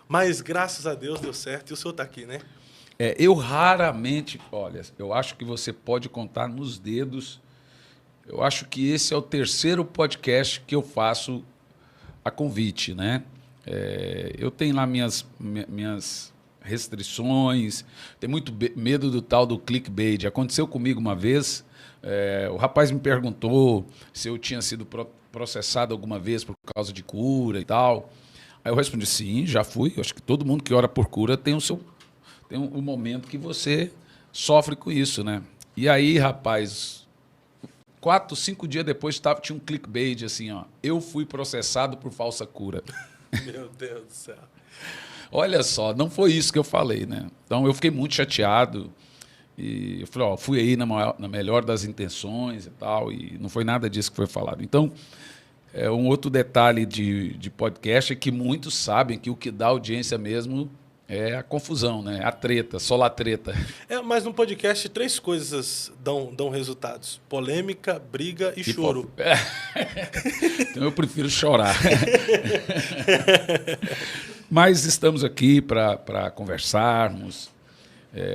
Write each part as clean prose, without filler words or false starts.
Mas graças a Deus deu certo e o senhor está aqui, né? Eu raramente, olha, eu acho que você pode contar nos dedos. Eu acho que esse é o terceiro podcast que eu faço a convite, né? Eu tenho lá minhas restrições, tenho muito medo do tal do clickbait. Aconteceu comigo uma vez, o rapaz me perguntou se eu tinha sido processado alguma vez por causa de cura e tal. Aí eu respondi, sim, já fui. Eu acho que todo mundo que ora por cura tem um momento que você sofre com isso, né? E aí, rapaz, 4, 5 dias depois tinha um clickbait assim, ó. Eu fui processado por falsa cura. Meu Deus do céu. Olha só, não foi isso que eu falei, né? Então eu fiquei muito chateado. E eu falei, ó, fui aí na melhor das intenções e tal, e não foi nada disso que foi falado. Então, um outro detalhe de podcast é que muitos sabem que o que dá audiência mesmo é a confusão, né? A treta, só lá treta. Mas no podcast 3 coisas dão resultados: polêmica, briga e choro. Então eu prefiro chorar. Mas estamos aqui para conversarmos,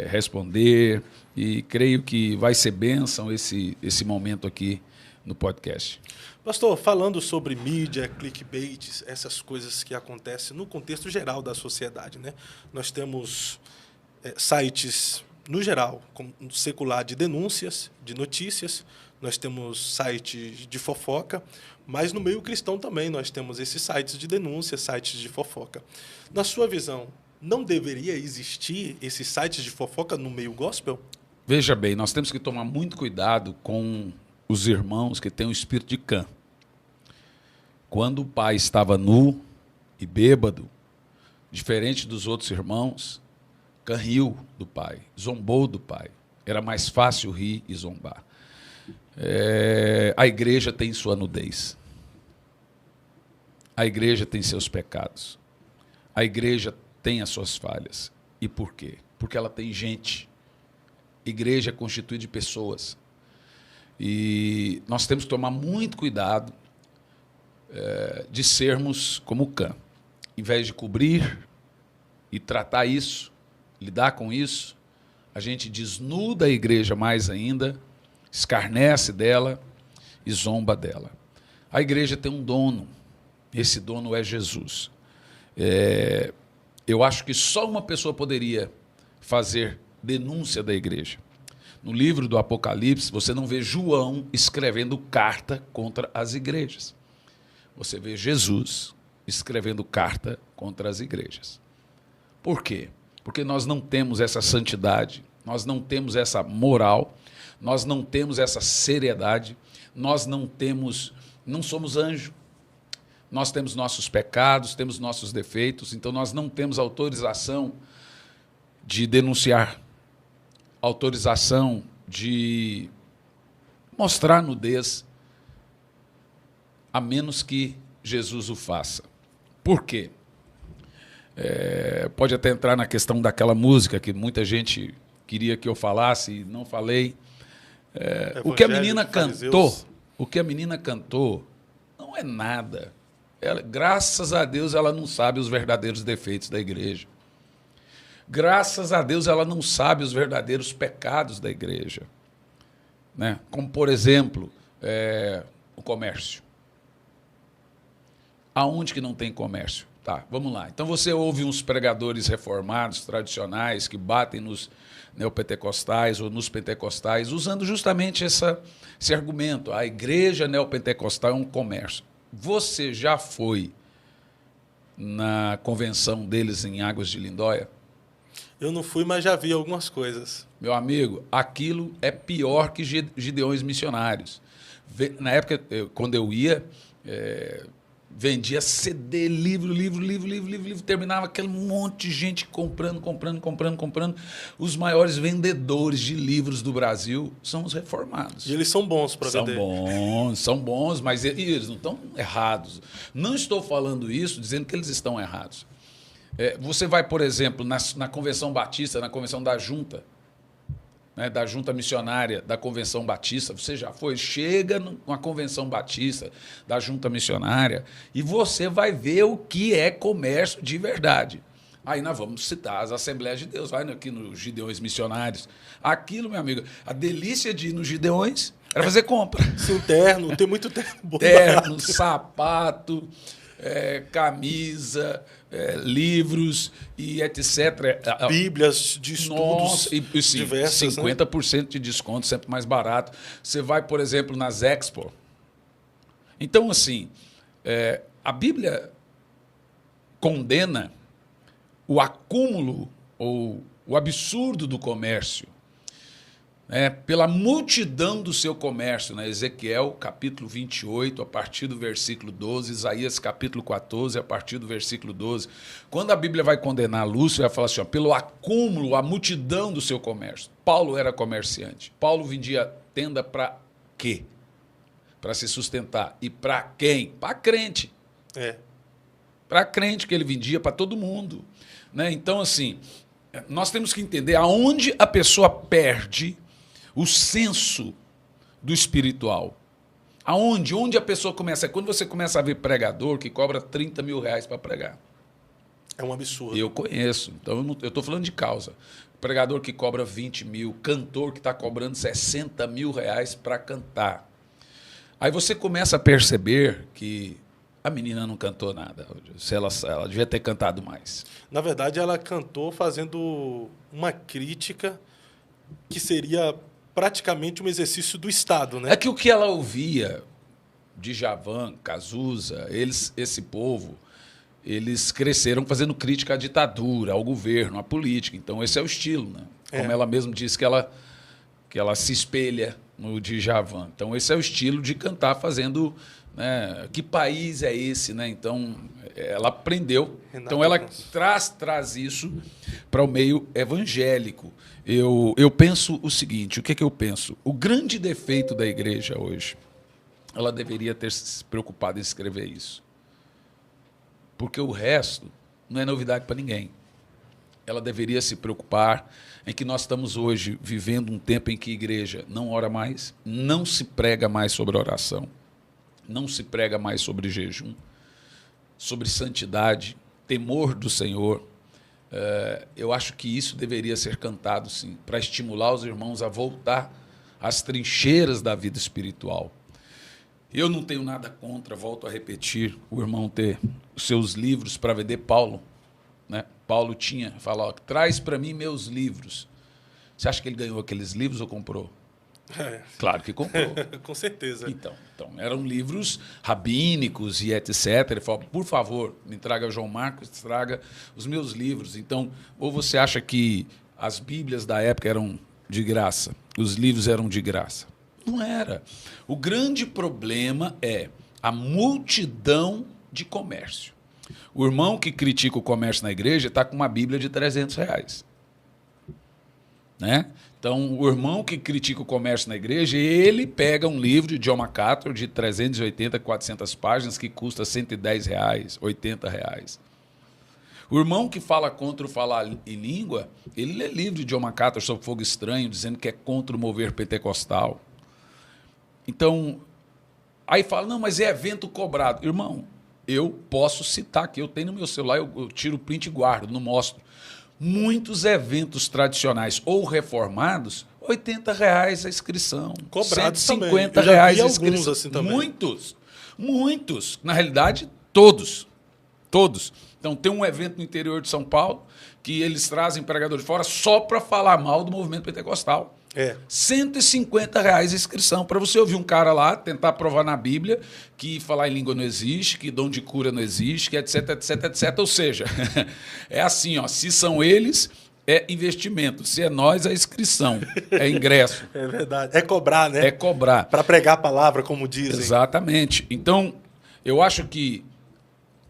responder, e creio que vai ser bênção esse momento aqui no podcast. Pastor, falando sobre mídia, clickbaits, essas coisas que acontecem no contexto geral da sociedade, né? Nós temos sites, no geral, como secular, de denúncias, de notícias, nós temos sites de fofoca, mas no meio cristão também nós temos esses sites de denúncia, sites de fofoca. Na sua visão, não deveria existir esses sites de fofoca no meio gospel? Veja bem, nós temos que tomar muito cuidado com os irmãos que têm o espírito de Cã. Quando o pai estava nu e bêbado, diferente dos outros irmãos, Cã riu do pai, zombou do pai. Era mais fácil rir e zombar. A igreja tem sua nudez. A igreja tem seus pecados. A igreja tem as suas falhas. E por quê? Porque ela tem gente. Igreja é constituída de pessoas. E nós temos que tomar muito cuidado de sermos como Cã. Em vez de cobrir e tratar isso, lidar com isso, a gente desnuda a igreja mais ainda, escarnece dela e zomba dela. A igreja tem um dono. Esse dono é Jesus. Eu acho que só uma pessoa poderia fazer denúncia da igreja. No livro do Apocalipse, você não vê João escrevendo carta contra as igrejas. Você vê Jesus escrevendo carta contra as igrejas. Por quê? Porque nós não temos essa santidade, nós não temos essa moral, nós não temos essa seriedade, nós não somos anjo. Nós temos nossos pecados, temos nossos defeitos, então nós não temos autorização de denunciar, autorização de mostrar nudez, a menos que Jesus o faça. Por quê? Pode até entrar na questão daquela música que muita gente queria que eu falasse e não falei. O que a menina cantou não é nada. Graças a Deus ela não sabe os verdadeiros defeitos da igreja. Graças a Deus ela não sabe os verdadeiros pecados da igreja. Né? Como, por exemplo, o comércio. Aonde que não tem comércio? Tá, vamos lá. Então você ouve uns pregadores reformados, tradicionais, que batem nos neopentecostais ou nos pentecostais, usando justamente esse argumento. A igreja neopentecostal é um comércio. Você já foi na convenção deles em Águas de Lindóia? Eu não fui, mas já vi algumas coisas. Meu amigo, aquilo é pior que Gideões Missionários. Na época, quando eu ia, vendia CD, livro, terminava aquele monte de gente comprando. Os maiores vendedores de livros do Brasil são os reformados. E eles são bons para vender. São bons, mas eles não estão errados. Não estou falando isso dizendo que eles estão errados. Você vai, por exemplo, na Convenção Batista, na Convenção da Junta, né, da Junta Missionária da Convenção Batista, você já foi, chega numa Convenção Batista da Junta Missionária e você vai ver o que é comércio de verdade. Aí nós vamos citar as Assembleias de Deus, vai aqui nos Gideões Missionários. Aquilo, meu amigo, a delícia de ir nos Gideões era fazer compra. Sim, terno, tem muito terno bom. Terno, sapato, camisa, livros e etc. Bíblias de estudos sim, diversas. 50% de desconto, sempre mais barato. Você vai, por exemplo, nas Expo. Então, assim, a Bíblia condena o acúmulo ou o absurdo do comércio, pela multidão do seu comércio, né? Ezequiel, capítulo 28, a partir do versículo 12, Isaías, capítulo 14, a partir do versículo 12. Quando a Bíblia vai condenar Lúcio, vai falar assim, pelo acúmulo, a multidão do seu comércio. Paulo era comerciante. Paulo vendia tenda para quê? Para se sustentar. E para quem? Para crente. Para crente que ele vendia, para todo mundo. Né? Então, assim, nós temos que entender aonde a pessoa perde o senso do espiritual. Aonde? Onde a pessoa começa? Quando você começa a ver pregador que cobra 30 mil reais para pregar. É um absurdo. Eu conheço. Então, eu estou falando de causa. Pregador que cobra 20 mil, cantor que está cobrando 60 mil reais para cantar. Aí você começa a perceber que a menina não cantou nada. Ela devia ter cantado mais. Na verdade, ela cantou fazendo uma crítica que seria praticamente um exercício do Estado, né? É que o que ela ouvia de Djavan, Cazuza, esse povo, eles cresceram fazendo crítica à ditadura, ao governo, à política. Então, esse é o estilo, né? Como ela mesma disse que ela se espelha no Djavan. Então, esse é o estilo de cantar fazendo... Né? Que país é esse? Né? Então, ela aprendeu. Então, ela traz isso para o meio evangélico. Eu penso o seguinte, o que eu penso? O grande defeito da igreja hoje, ela deveria ter se preocupado em escrever isso. Porque o resto não é novidade para ninguém. Ela deveria se preocupar em que nós estamos hoje vivendo um tempo em que a igreja não ora mais, não se prega mais sobre oração, não se prega mais sobre jejum, sobre santidade, temor do Senhor. Eu acho que isso deveria ser cantado, sim, para estimular os irmãos a voltar às trincheiras da vida espiritual. Eu não tenho nada contra, volto a repetir, o irmão ter os seus livros para vender. Paulo, né? Paulo fala, traz para mim meus livros. Você acha que ele ganhou aqueles livros ou comprou? Claro que comprou. Com certeza. Então, eram livros rabínicos e etc. Ele falou, por favor, me traga João Marcos, traga os meus livros. Então, ou você acha que as Bíblias da época eram de graça, os livros eram de graça? Não era. O grande problema é a multidão de comércio. O irmão que critica o comércio na igreja está com uma Bíblia de R$300. Né? Então, o irmão que critica o comércio na igreja, ele pega um livro de John MacArthur de 380, 400 páginas que custa R$110, R$80. O irmão que fala contra o falar em língua, ele lê livro de John MacArthur sobre fogo estranho, dizendo que é contra o mover pentecostal. Então, aí fala, não, mas é evento cobrado. Irmão, eu posso citar aqui, eu tenho no meu celular, eu tiro o print e guardo, não mostro. Muitos eventos tradicionais ou reformados, R$80 a inscrição. Cobrados R$150 a inscrição. Assim também. Muitos. Na realidade, todos. Então, tem um evento no interior de São Paulo que eles trazem pregadores de fora só para falar mal do movimento pentecostal. R$150 a inscrição para você ouvir um cara lá tentar provar na Bíblia que falar em língua não existe, que dom de cura não existe, que etc. Ou seja, é assim, ó, se são eles, é investimento. Se é nós, é inscrição, é ingresso. É verdade. É cobrar, né? É cobrar. Para pregar a palavra, como dizem. Exatamente. Então, eu acho que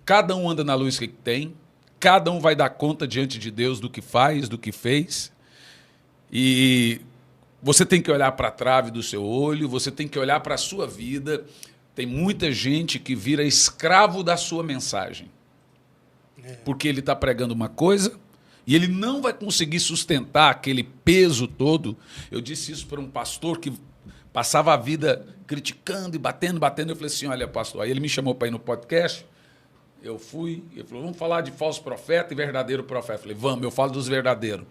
cada um anda na luz que tem, cada um vai dar conta diante de Deus do que faz, do que fez. E você tem que olhar para a trave do seu olho, você tem que olhar para a sua vida. Tem muita gente que vira escravo da sua mensagem. Porque ele está pregando uma coisa e ele não vai conseguir sustentar aquele peso todo. Eu disse isso para um pastor que passava a vida criticando e batendo. Eu falei assim, olha, pastor, aí ele me chamou para ir no podcast. Eu fui, ele falou, vamos falar de falso profeta e verdadeiro profeta. Eu falei, vamos, eu falo dos verdadeiros.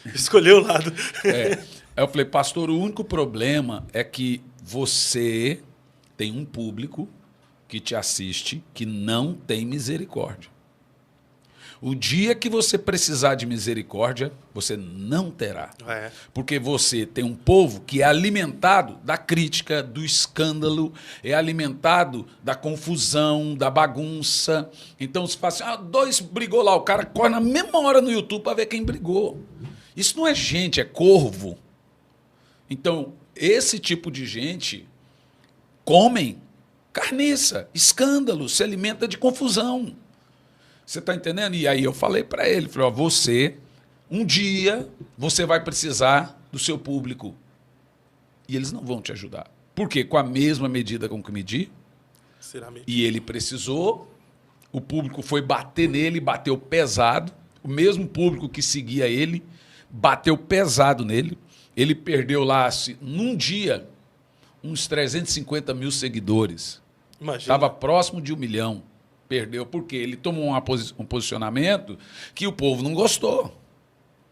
Escolheu o lado. Aí eu falei, pastor, o único problema é que você tem um público que te assiste que não tem misericórdia. O dia que você precisar de misericórdia, você não terá. Porque você tem um povo que é alimentado da crítica, do escândalo, é alimentado da confusão, da bagunça. Então, se fala assim, dois brigou lá, o cara corre na mesma hora no YouTube para ver quem brigou. Isso não é gente, é corvo. Então, esse tipo de gente comem carniça, escândalo, se alimenta de confusão. Você está entendendo? E aí eu falei para ele, falei, você, um dia, você vai precisar do seu público. E eles não vão te ajudar. Por quê? Com a mesma medida com que medi. E ele precisou, o público foi bater nele, bateu pesado. O mesmo público que seguia ele, bateu pesado nele. Ele perdeu lá, num dia, uns 350 mil seguidores. Estava próximo de 1 milhão. Perdeu porque ele tomou um posicionamento que o povo não gostou.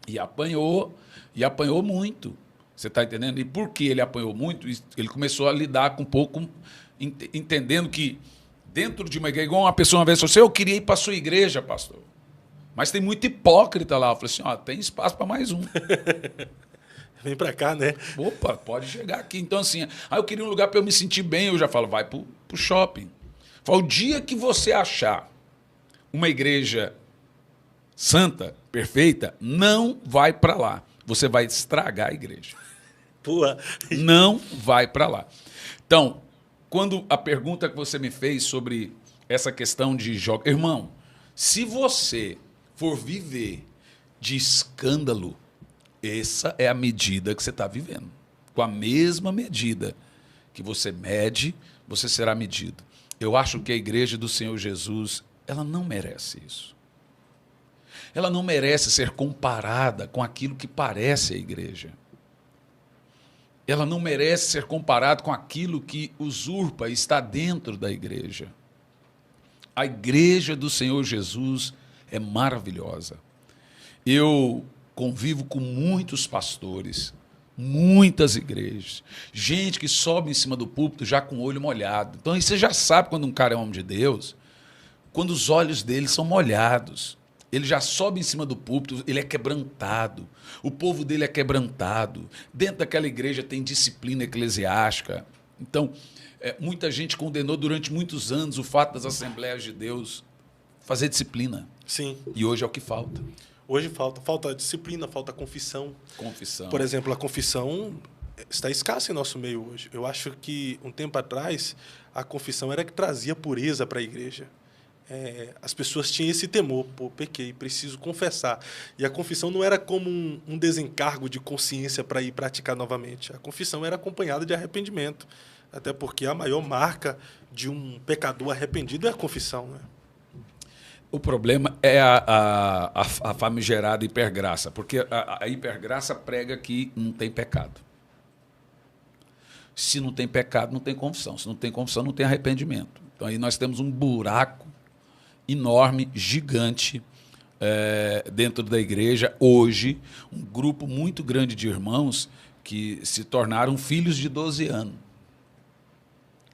E apanhou muito. Você está entendendo? E por que ele apanhou muito? Ele começou a lidar com um pouco, entendendo que dentro de uma igreja, igual uma pessoa uma vez falou assim, eu queria ir para a sua igreja, pastor. Mas tem muito hipócrita lá. Eu falei assim, tem espaço para mais um. Vem para cá, né? Opa, pode chegar aqui. Então, assim, eu queria um lugar para eu me sentir bem. Eu já falo, vai para o shopping. O dia que você achar uma igreja santa, perfeita, não vai para lá. Você vai estragar a igreja. Pua. Não vai para lá. Então, quando a pergunta que você me fez sobre essa questão de jogo... Irmão, se você for viver de escândalo, essa é a medida que você está vivendo. Com a mesma medida que você mede, você será medido. Eu acho que a igreja do Senhor Jesus, ela não merece isso. Ela não merece ser comparada com aquilo que parece a igreja. Ela não merece ser comparada com aquilo que usurpa e está dentro da igreja. A igreja do Senhor Jesus é maravilhosa. Eu convivo com muitos pastores, muitas igrejas, gente que sobe em cima do púlpito já com o olho molhado. Então aí você já sabe quando um cara é homem de Deus, quando os olhos dele são molhados. Ele já sobe em cima do púlpito, ele é quebrantado. O povo dele é quebrantado. Dentro daquela igreja tem disciplina eclesiástica. Então, muita gente condenou durante muitos anos o fato das Assembleias de Deus fazer disciplina. Sim. E hoje é o que falta. Hoje falta disciplina, falta confissão. Por exemplo, a confissão está escassa em nosso meio hoje. Eu acho que, um tempo atrás, a confissão era que trazia pureza para a igreja. As pessoas tinham esse temor, pequei, preciso confessar. E a confissão não era como um desencargo de consciência para ir praticar novamente. A confissão era acompanhada de arrependimento, até porque a maior marca de um pecador arrependido é a confissão, né? O problema é a famigerada hipergraça, porque a hipergraça prega que não tem pecado. Se não tem pecado, não tem confissão. Se não tem confissão, não tem arrependimento. Então aí nós temos um buraco enorme, gigante, dentro da igreja. Hoje, um grupo muito grande de irmãos que se tornaram filhos de 12 anos.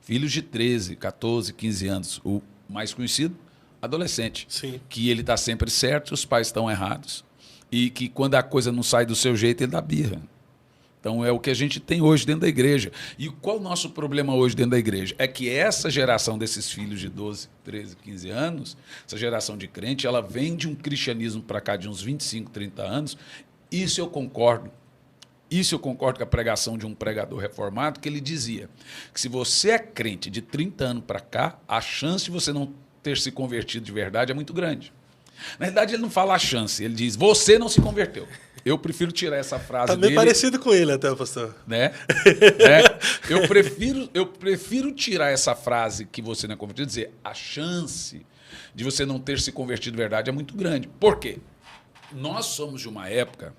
Filhos de 13, 14, 15 anos. O mais conhecido, adolescente. Sim. Que ele está sempre certo, os pais estão errados. E que quando a coisa não sai do seu jeito, ele dá birra. Então é o que a gente tem hoje dentro da igreja. E qual o nosso problema hoje dentro da igreja? É que essa geração desses filhos de 12, 13, 15 anos, essa geração de crente, ela vem de um cristianismo para cá de uns 25, 30 anos. Isso eu concordo. Isso eu concordo com a pregação de um pregador reformado, que ele dizia que se você é crente de 30 anos para cá, a chance de você não ter se convertido de verdade é muito grande. Na verdade, ele não fala a chance, ele diz, você não se converteu. Eu prefiro tirar essa frase dele. Tá meio parecido com ele até, pastor. Né? Eu prefiro tirar essa frase que você não é convertido e dizer a chance de você não ter se convertido de verdade é muito grande. Por quê? Nós somos de uma época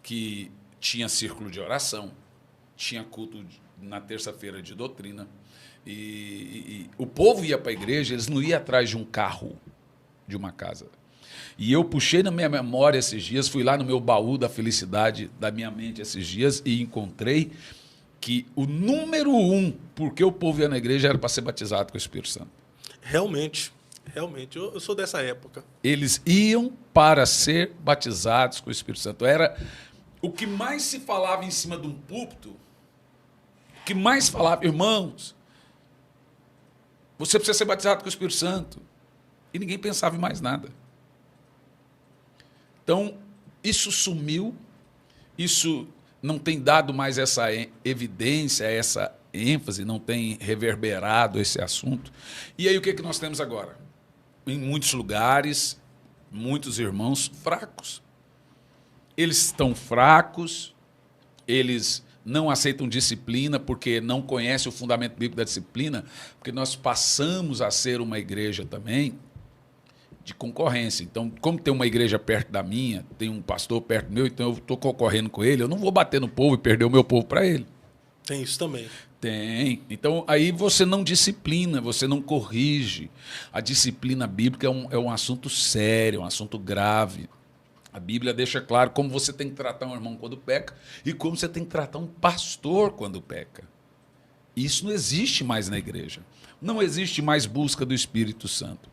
que tinha círculo de oração, tinha culto na terça-feira de doutrina, E o povo ia para a igreja, eles não iam atrás de um carro, de uma casa. E eu puxei na minha memória esses dias, fui lá no meu baú da felicidade da minha mente esses dias e encontrei que o número 1 porque o povo ia na igreja era para ser batizado com o Espírito Santo. Realmente, eu sou dessa época. Eles iam para ser batizados com o Espírito Santo. Era o que mais se falava em cima de um púlpito, o que mais falava, irmãos, você precisa ser batizado com o Espírito Santo. E ninguém pensava em mais nada. Então, isso sumiu, isso não tem dado mais essa evidência, essa ênfase, não tem reverberado esse assunto. E aí o que nós temos agora? Em muitos lugares, muitos irmãos fracos. Eles estão fracos, eles não aceitam disciplina porque não conhecem o fundamento bíblico da disciplina, porque nós passamos a ser uma igreja também de concorrência. Então, como tem uma igreja perto da minha, tem um pastor perto do meu, então eu estou concorrendo com ele, eu não vou bater no povo e perder o meu povo para ele. Tem isso também. Tem. Então, aí você não disciplina, você não corrige. A disciplina bíblica é um assunto sério, é um assunto grave. A Bíblia deixa claro como você tem que tratar um irmão quando peca e como você tem que tratar um pastor quando peca. Isso não existe mais na igreja. Não existe mais busca do Espírito Santo.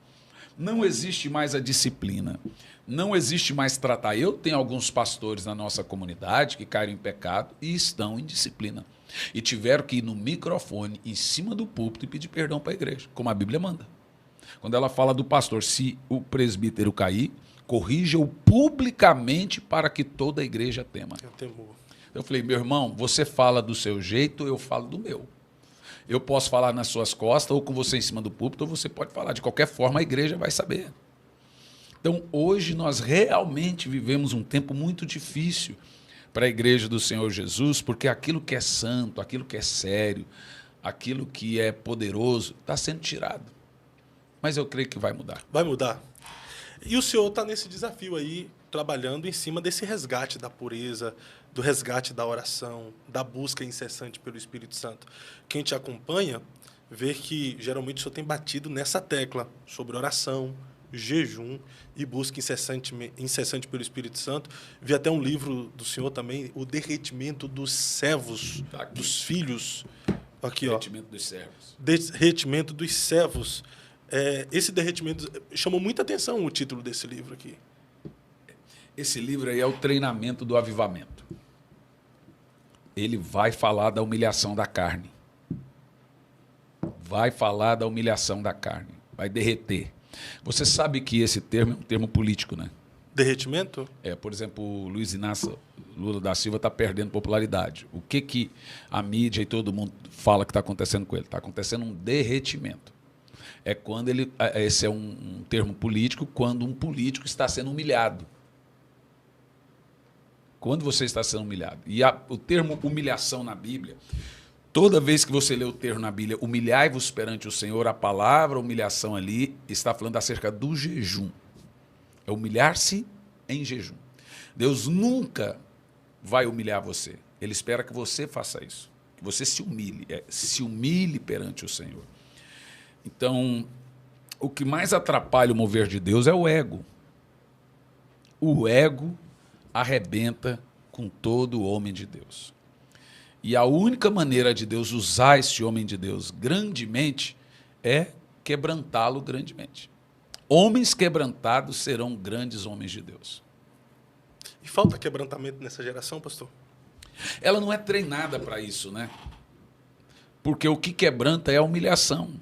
Não existe mais a disciplina. Não existe mais tratar. Eu tenho alguns pastores na nossa comunidade que caíram em pecado e estão em disciplina. E tiveram que ir no microfone, em cima do púlpito, e pedir perdão para a igreja, como a Bíblia manda. Quando ela fala do pastor, se o presbítero cair, corrija-o publicamente para que toda a igreja tema. Eu falei, meu irmão, você fala do seu jeito, eu falo do meu. Eu posso falar nas suas costas, ou com você em cima do púlpito, ou você pode falar. De qualquer forma, a igreja vai saber. Então, hoje, nós realmente vivemos um tempo muito difícil para a igreja do Senhor Jesus, porque aquilo que é santo, aquilo que é sério, aquilo que é poderoso, está sendo tirado. Mas eu creio que vai mudar. Vai mudar. E o senhor está nesse desafio aí, trabalhando em cima desse resgate da pureza, do resgate da oração, da busca incessante pelo Espírito Santo. Quem te acompanha vê que geralmente o senhor tem batido nessa tecla sobre oração, jejum e busca incessante pelo Espírito Santo. Vi até um livro do senhor também, O Derretimento dos Servos, dos Filhos. Aqui, derretimento dos servos. Derretimento dos servos. Esse derretimento chamou muita atenção o título desse livro aqui. Esse livro aí é o treinamento do avivamento. Ele vai falar da humilhação da carne. Vai falar da humilhação da carne. Vai derreter. Você sabe que esse termo é um termo político, né? Derretimento? Por exemplo, o Luiz Inácio Lula da Silva está perdendo popularidade. O que a mídia e todo mundo fala que está acontecendo com ele? Está acontecendo um derretimento. É quando esse é um termo político, quando um político está sendo humilhado. Quando você está sendo humilhado. E o termo humilhação na Bíblia, toda vez que você lê o termo na Bíblia, humilhai-vos perante o Senhor, a palavra humilhação ali está falando acerca do jejum. É humilhar-se em jejum. Deus nunca vai humilhar você. Ele espera que você faça isso. Que você se humilhe perante o Senhor. Então, o que mais atrapalha o mover de Deus é o ego. O ego arrebenta com todo o homem de Deus. E a única maneira de Deus usar esse homem de Deus grandemente é quebrantá-lo grandemente. Homens quebrantados serão grandes homens de Deus. E falta quebrantamento nessa geração, pastor? Ela não é treinada para isso, né? Porque o que quebranta é a humilhação.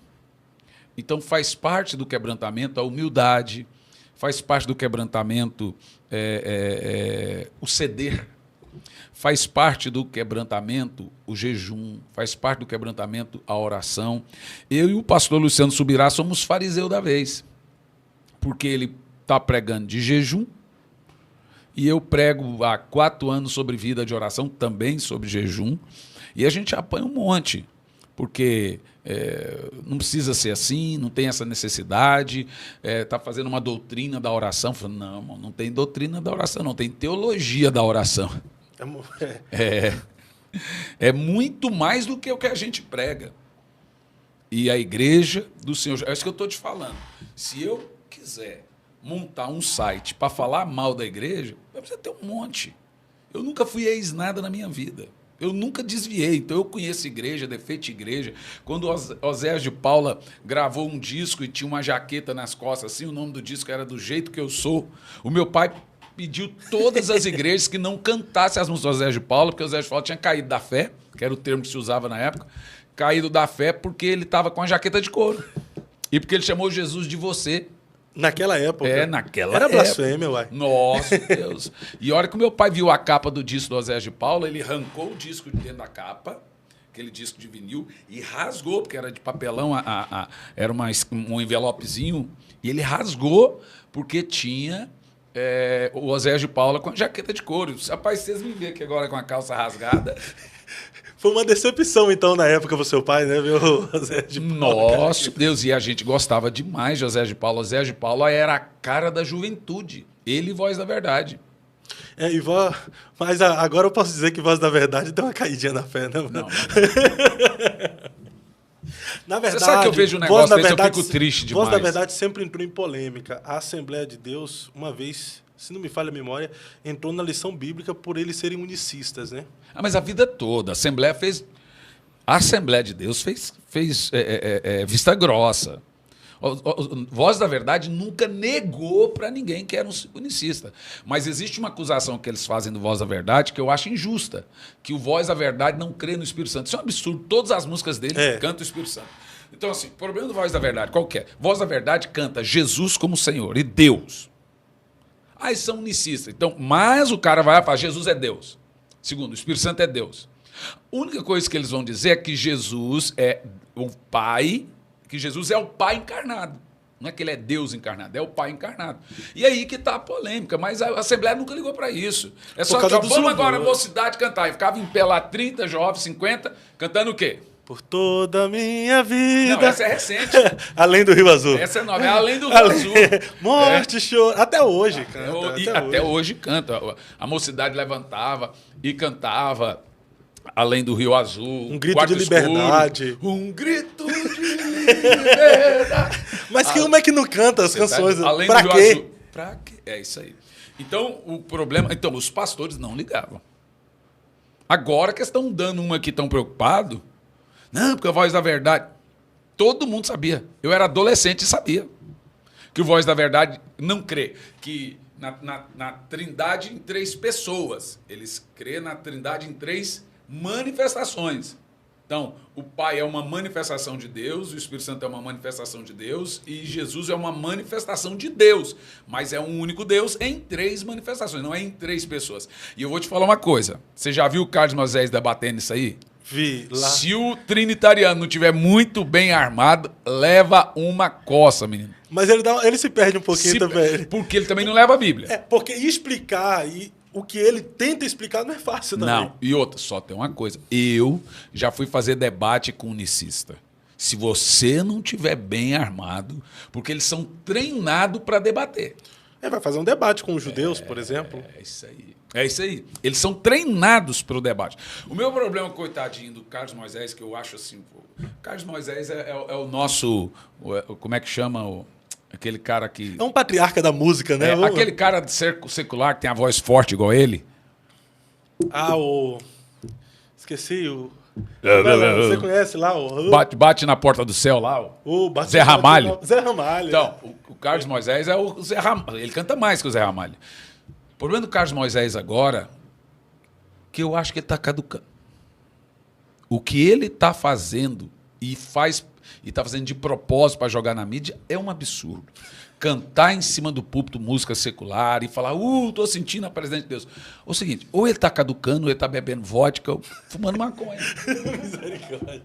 Então faz parte do quebrantamento a humildade, faz parte do quebrantamento o ceder, faz parte do quebrantamento o jejum, faz parte do quebrantamento a oração. Eu e o pastor Luciano Subirá somos fariseu da vez, porque ele está pregando de jejum e eu prego há 4 anos sobre vida de oração, também sobre jejum, e a gente apanha um monte, porque não precisa ser assim, não tem essa necessidade, está fazendo uma doutrina da oração. Não, não tem doutrina da oração, não, tem teologia da oração. É muito mais do que o que a gente prega. e a igreja do Senhor. É isso que eu estou te falando. Se eu quiser montar um site para falar mal da igreja, vai precisar ter um monte. Eu nunca fui ex-nada na minha vida. Eu nunca desviei. Então, eu conheço igreja, defeito de igreja. Quando o Oséias de Paula gravou um disco e tinha uma jaqueta nas costas, assim, o nome do disco era Do Jeito Que Eu Sou, o meu pai pediu todas as igrejas que não cantassem as músicas do Oséias de Paula, porque o Oséias de Paula tinha caído da fé, que era o termo que se usava na época, caído da fé porque ele estava com a jaqueta de couro. E porque ele chamou Jesus de você. Naquela época. Era blasfêmia, uai. Nossa, Deus. E a hora que o meu pai viu a capa do disco do Oséias de Paula, ele arrancou o disco de dentro da capa, aquele disco de vinil, e rasgou, porque era de papelão, era um envelopezinho, e ele rasgou porque tinha o Oséias de Paula com a jaqueta de couro. Rapaz, vocês me veem aqui agora com a calça rasgada. Foi uma decepção, então, na época, pro seu pai, né? Ver o Oséias de Paula. Nossa, Deus, e a gente gostava demais de Oséias de Paula. Oséias de Paula era a cara da juventude. Ele e Voz da Verdade. Mas agora eu posso dizer que Voz da Verdade deu uma caidinha na fé, né? Não. Na verdade, você sabe que eu vejo um negócio desse, eu fico triste demais. Voz da Verdade sempre entrou em polêmica. A Assembleia de Deus, uma vez, se não me falha a memória, entrou na lição bíblica por eles serem unicistas, né? Mas a vida toda, a Assembleia de Deus fez vista grossa. Voz da Verdade nunca negou para ninguém que era um unicista. Mas existe uma acusação que eles fazem do Voz da Verdade que eu acho injusta, que o Voz da Verdade não crê no Espírito Santo. Isso é um absurdo. Todas as músicas dele cantam o Espírito Santo. Então, assim, o problema do Voz da Verdade, qual que é? Voz da Verdade canta Jesus como Senhor e Deus. Aí são unicistas. Então, mas o cara vai falar, Jesus é Deus. Segundo, o Espírito Santo é Deus. A única coisa que eles vão dizer é que Jesus é o Pai, que Jesus é o Pai encarnado. Não é que ele é Deus encarnado, é o Pai encarnado. E aí que está a polêmica, mas a Assembleia nunca ligou para isso. É só que, vamos agora a mocidade cantar. E ficava em pé lá 30 jovens, 50, cantando o quê? Por toda a minha vida. Não, essa é recente. Além do Rio Azul. Essa é nova, é Além do Rio Azul. Morte, choro. Até hoje canta. Até hoje canta. A mocidade levantava e cantava Além do Rio Azul. Um grito de liberdade. Escuro, um grito de liberdade. Mas como é que não canta as canções? Além pra do quê? Rio Azul. Pra quê? É isso aí. Então, o problema... Então, os pastores não ligavam. Agora que estão dando uma que estão preocupados... Não, porque a Voz da Verdade... Todo mundo sabia. Eu era adolescente e sabia. Que o Voz da Verdade não crê que na trindade em 3 pessoas. Eles crê na trindade em 3 manifestações. Então, o Pai é uma manifestação de Deus, o Espírito Santo é uma manifestação de Deus e Jesus é uma manifestação de Deus. Mas é um único Deus em 3 manifestações, não é em 3 pessoas. E eu vou te falar uma coisa. Você já viu o Carlos Moisés debatendo isso aí? Vi lá. Se o trinitariano não tiver muito bem armado, leva uma coça, menino. Mas ele se perde um pouquinho também. Porque ele também não leva a Bíblia. Porque explicar o que ele tenta explicar não é fácil também. Não, e outra, só tem uma coisa. Eu já fui fazer debate com unicista. Se você não tiver bem armado, porque eles são treinados para debater. Vai fazer um debate com os judeus, por exemplo. É isso aí. É isso aí. Eles são treinados para o debate. O meu problema, coitadinho, do Carlos Moisés, que eu acho assim... Carlos Moisés é o nosso... Como é que chama? Aquele cara que... É um patriarca da música, né? Aquele cara de secular que tem a voz forte igual ele. Esqueci o... Você conhece lá o... Bate na porta do céu lá. Zé Ramalho. Zé Ramalho. Então, o Carlos Moisés é o Zé Ramalho. Ele canta mais que o Zé Ramalho. O problema do Carlos Moisés agora, que eu acho que ele está caducando. O que ele está fazendo e está fazendo de propósito para jogar na mídia é um absurdo. Cantar em cima do púlpito música secular e falar, estou sentindo a presença de Deus. O seguinte, ou ele está caducando, ou ele está bebendo vodka, ou fumando maconha. Misericórdia.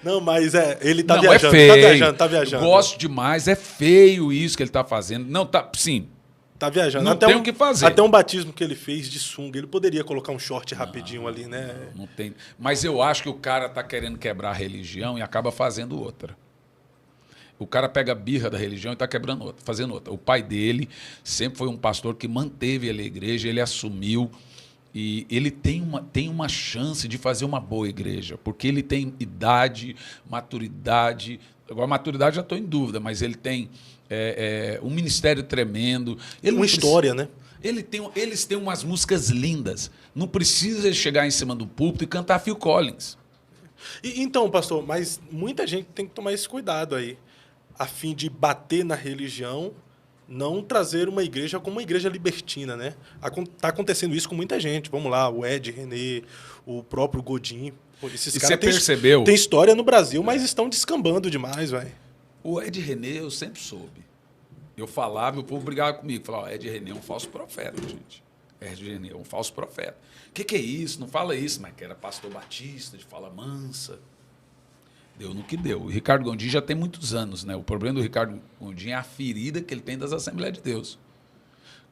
Não, mas ele está viajando. É feio. Tá viajando. Eu gosto demais, é feio isso que ele está fazendo. Não, sim. Tá viajando. Não tem o que fazer. Até um batismo que ele fez de sunga, ele poderia colocar um short rapidinho ali, né? Não tem. Mas eu acho que o cara tá querendo quebrar a religião e acaba fazendo outra. O cara pega a birra da religião e está quebrando outra, fazendo outra. O pai dele sempre foi um pastor que manteve a igreja, ele assumiu E ele tem uma chance de fazer uma boa igreja, porque ele tem idade, maturidade. Agora, maturidade já estou em dúvida, mas ele tem um ministério tremendo. Ele uma história, né? Eles têm umas músicas lindas. Não precisa chegar em cima do púlpito e cantar Phil Collins. Então, pastor, mas muita gente tem que tomar esse cuidado aí, a fim de bater na religião, não trazer uma igreja como uma igreja libertina, né? Está acontecendo isso com muita gente. Vamos lá, o Ed René, o próprio Godin. Pô, esses E caras você percebeu? Tem história no Brasil, mas estão descambando demais, velho. O Ed René eu sempre soube. Eu falava, o povo brigava comigo. Falava, Ed René é um falso profeta, gente. Ed René é um falso profeta. O que é isso? Não fala isso. Mas que era pastor batista, de fala mansa. Deu no que deu. O Ricardo Gondim já tem muitos anos, né? O problema do Ricardo Gondim é a ferida que ele tem das Assembleias de Deus.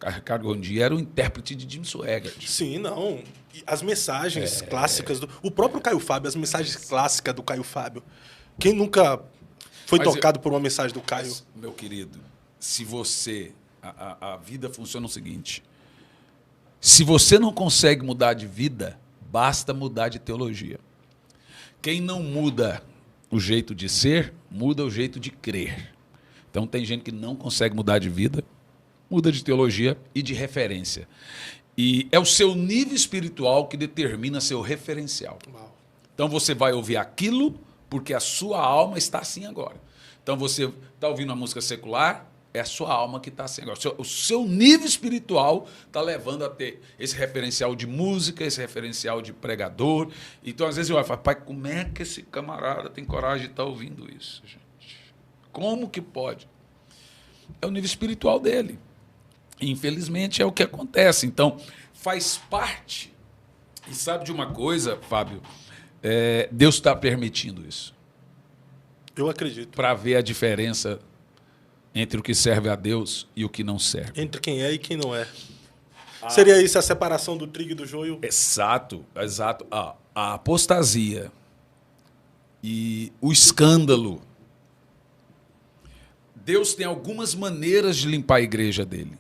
O Ricardo Gondim era o intérprete de Jim Swaggart. Sim, não. E as mensagens clássicas o próprio Caio Fábio, as mensagens clássicas do Caio Fábio. Quem nunca foi tocado por uma mensagem do Caio? Mas, meu querido, se você... A vida funciona o seguinte. Se você não consegue mudar de vida, basta mudar de teologia. Quem não muda o jeito de ser, muda o jeito de crer. Então, tem gente que não consegue mudar de vida, muda de teologia e de referência. E é o seu nível espiritual que determina seu referencial. Uau. Então, você vai ouvir aquilo porque a sua alma está assim agora. Então, você está ouvindo uma música secular, é a sua alma que está assim agora. O seu nível espiritual está levando a ter esse referencial de música, esse referencial de pregador. Então, às vezes, eu falo, pai, como é que esse camarada tem coragem de estar ouvindo isso, gente? Como que pode? É o nível espiritual dele. Infelizmente, é o que acontece. Então, faz parte. E sabe de uma coisa, Fábio? Deus está permitindo isso. Eu acredito. Para ver a diferença entre o que serve a Deus e o que não serve. Entre quem é e quem não é. Seria isso a separação do trigo e do joio? Exato, exato. A apostasia e o escândalo. Deus tem algumas maneiras de limpar a igreja dele.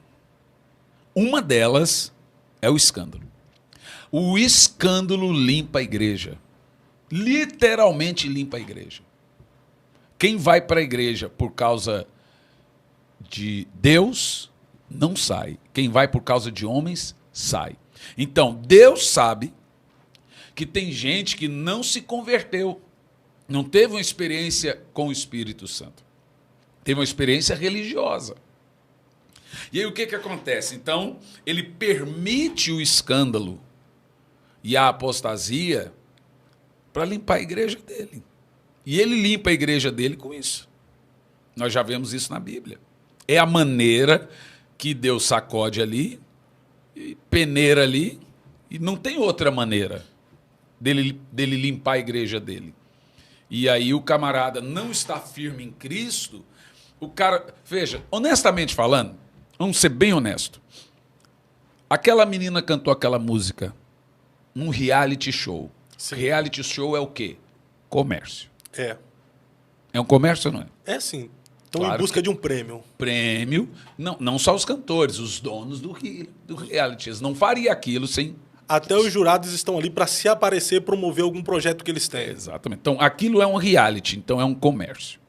Uma delas é o escândalo. O escândalo limpa a igreja. Literalmente limpa a igreja. Quem vai para a igreja por causa de Deus, não sai. Quem vai por causa de homens, sai. Então, Deus sabe que tem gente que não se converteu, não teve uma experiência com o Espírito Santo. Teve uma experiência religiosa. E aí o que acontece? Então, ele permite o escândalo e a apostasia para limpar a igreja dele. E ele limpa a igreja dele com isso. Nós já vemos isso na Bíblia. É a maneira que Deus sacode ali, e peneira ali, e não tem outra maneira dele limpar a igreja dele. E aí o camarada não está firme em Cristo, o cara... Veja, honestamente falando, vamos ser bem honesto. Aquela menina cantou aquela música num reality show. Sim. Reality show é o quê? Comércio. É. É um comércio ou não é? É sim. Estão Claro em busca que- de um prêmio. Prêmio, não só os cantores, os donos do reality. Eles não fariam aquilo sem... Até os jurados estão ali para se aparecer, promover algum projeto que eles têm. Exatamente. Então, aquilo é um reality, então é um comércio.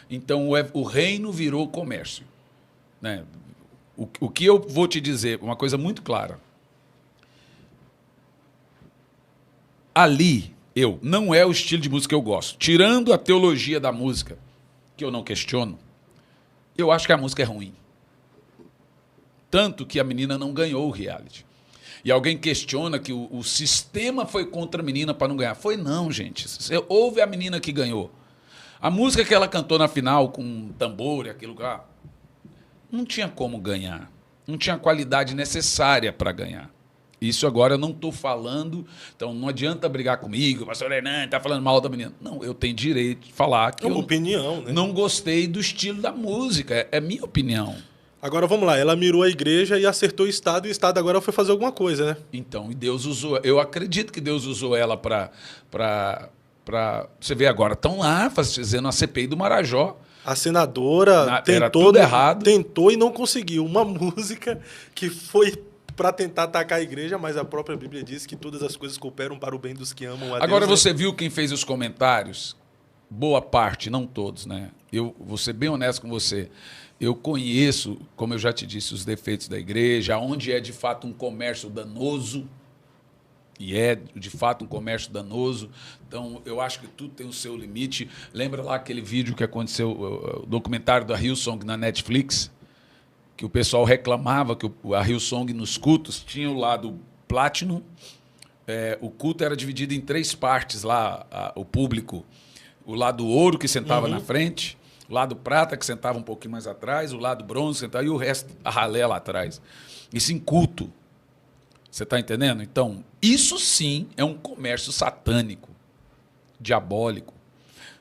Então o reino virou comércio. Né? O que eu vou te dizer, uma coisa muito clara. Ali, não é o estilo de música que eu gosto. Tirando a teologia da música, que eu não questiono, eu acho que a música é ruim. Tanto que a menina não ganhou o reality. E alguém questiona que o sistema foi contra a menina para não ganhar. Foi não, gente. Você ouve a menina que ganhou. A música que ela cantou na final com tambor e aquilo lá, não tinha como ganhar. Não tinha a qualidade necessária para ganhar. Isso agora eu não estou falando, então não adianta brigar comigo, o pastor Renan está falando mal da menina. Não, eu tenho direito de falar que É uma eu opinião, né? não gostei do estilo da música. É minha opinião. Agora vamos lá, ela mirou a igreja e acertou o Estado, e o Estado agora foi fazer alguma coisa, né? Então, e Deus usou. Eu acredito que Deus usou ela para. Você vê agora, estão lá fazendo a CPI do Marajó. A senadora Era tudo errado. tentou e não conseguiu. Uma música que foi para tentar atacar a igreja, mas a própria Bíblia diz que todas as coisas cooperam para o bem dos que amam a Deus. Agora, você viu quem fez os comentários? Boa parte, não todos, né? Eu vou ser bem honesto com você. Eu conheço, como eu já te disse, os defeitos da igreja, onde é de fato um comércio danoso, e é de fato um comércio danoso. Então, eu acho que tudo tem o seu limite. Lembra lá aquele vídeo que aconteceu, o documentário da Hillsong na Netflix, que o pessoal reclamava que a Hillsong nos cultos tinha o lado Platinum, o culto era dividido em 3 partes lá, o público. O lado ouro, que sentava na frente, o lado prata, que sentava um pouquinho mais atrás, o lado bronze, que sentava, e o resto, a ralé lá atrás. Isso em culto. Você está entendendo? Então, isso sim é um comércio satânico, diabólico.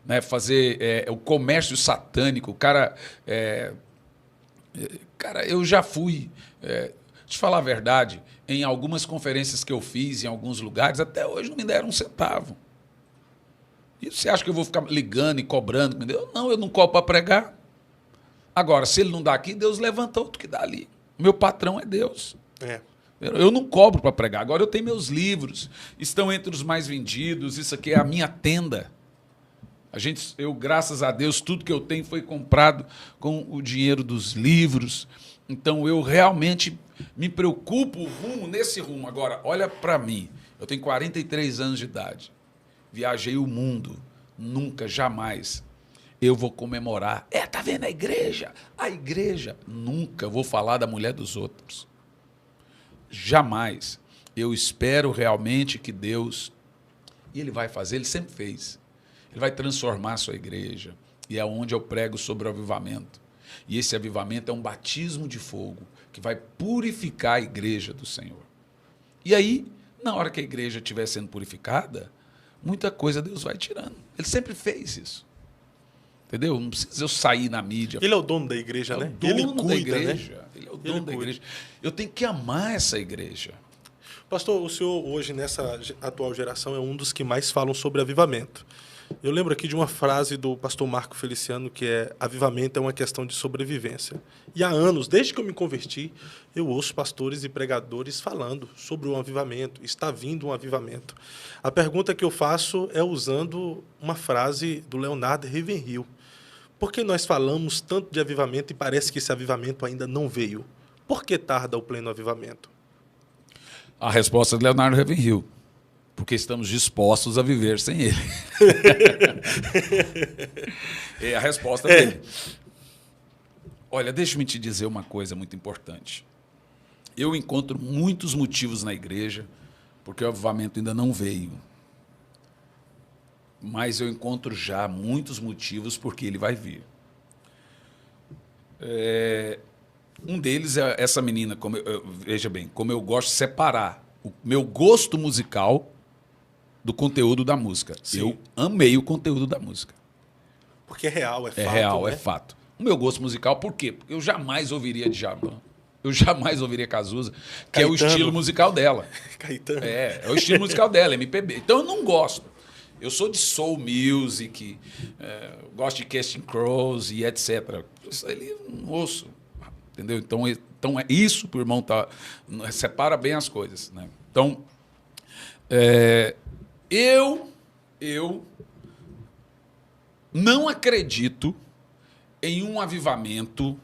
Né? Fazer o comércio satânico. O cara... Cara, eu já fui... deixa eu te falar a verdade, em algumas conferências que eu fiz, em alguns lugares, até hoje não me deram um centavo. E você acha que eu vou ficar ligando e cobrando? Não, eu não cobro para pregar. Agora, se ele não dá aqui, Deus levanta outro que dá ali. Meu patrão é Deus. Eu não cobro para pregar. Agora eu tenho meus livros, estão entre os mais vendidos, isso aqui é a minha tenda. Eu, graças a Deus, tudo que eu tenho foi comprado com o dinheiro dos livros. Então, eu realmente me preocupo nesse rumo. Agora, olha para mim. Eu tenho 43 anos de idade. Viajei o mundo. Nunca, jamais, eu vou comemorar. Tá vendo a igreja? A igreja. Nunca vou falar da mulher dos outros. Jamais. Eu espero realmente que Deus... E Ele vai fazer, Ele sempre fez. Ele vai transformar a sua igreja. E é onde eu prego sobre o avivamento. E esse avivamento é um batismo de fogo que vai purificar a igreja do Senhor. E aí, na hora que a igreja estiver sendo purificada, muita coisa Deus vai tirando. Ele sempre fez isso. Entendeu? Não precisa eu sair na mídia. Ele é o dono da igreja, né? Ele cuida da igreja. Né? Ele é o dono da igreja. Eu tenho que amar essa igreja. Pastor, o senhor hoje, nessa atual geração, é um dos que mais falam sobre avivamento. Eu lembro aqui de uma frase do pastor Marco Feliciano, que é: avivamento é uma questão de sobrevivência. E há anos, desde que eu me converti, eu ouço pastores e pregadores falando sobre o avivamento. Está vindo um avivamento. A pergunta que eu faço é usando uma frase do Leonardo Ravenhill. Por que nós falamos tanto de avivamento e parece que esse avivamento ainda não veio? Por que tarda o pleno avivamento? A resposta é de Leonardo Ravenhill. Porque estamos dispostos a viver sem ele. É a resposta dele. Olha, deixa-me te dizer uma coisa muito importante. Eu encontro muitos motivos na igreja porque o avivamento ainda não veio. Mas eu encontro já muitos motivos porque ele vai vir. Um deles é essa menina, veja bem, como eu gosto de separar o meu gosto musical do conteúdo da música. Sim. Eu amei o conteúdo da música. Porque é real, é fato. É real, né? É fato. O meu gosto musical, por quê? Porque eu jamais ouviria Djavan. Eu jamais ouviria Cazuza, que Caetano. É o estilo musical dela. Caetano. É o estilo musical dela, MPB. Então eu não gosto. Eu sou de soul music, gosto de Casting Crows e etc. Isso ali não ouço. Entendeu? Então é isso, pro irmão separa bem as coisas. Né? Então, eu não acredito em um avivamento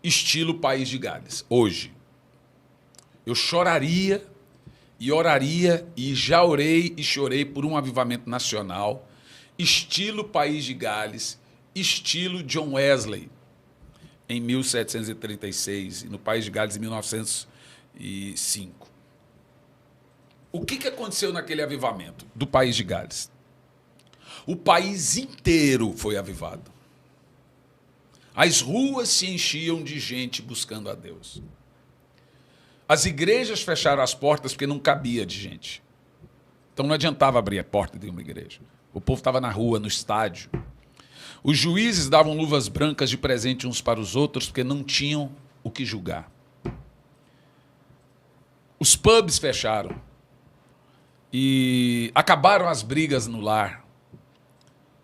estilo País de Gales, hoje. Eu choraria e oraria, e já orei e chorei por um avivamento nacional, estilo País de Gales, estilo John Wesley, em 1736, e no País de Gales, em 1905. O que aconteceu naquele avivamento do País de Gales? O país inteiro foi avivado. As ruas se enchiam de gente buscando a Deus. As igrejas fecharam as portas porque não cabia de gente. Então não adiantava abrir a porta de uma igreja. O povo estava na rua, no estádio. Os juízes davam luvas brancas de presente uns para os outros porque não tinham o que julgar. Os pubs fecharam. E acabaram as brigas no lar.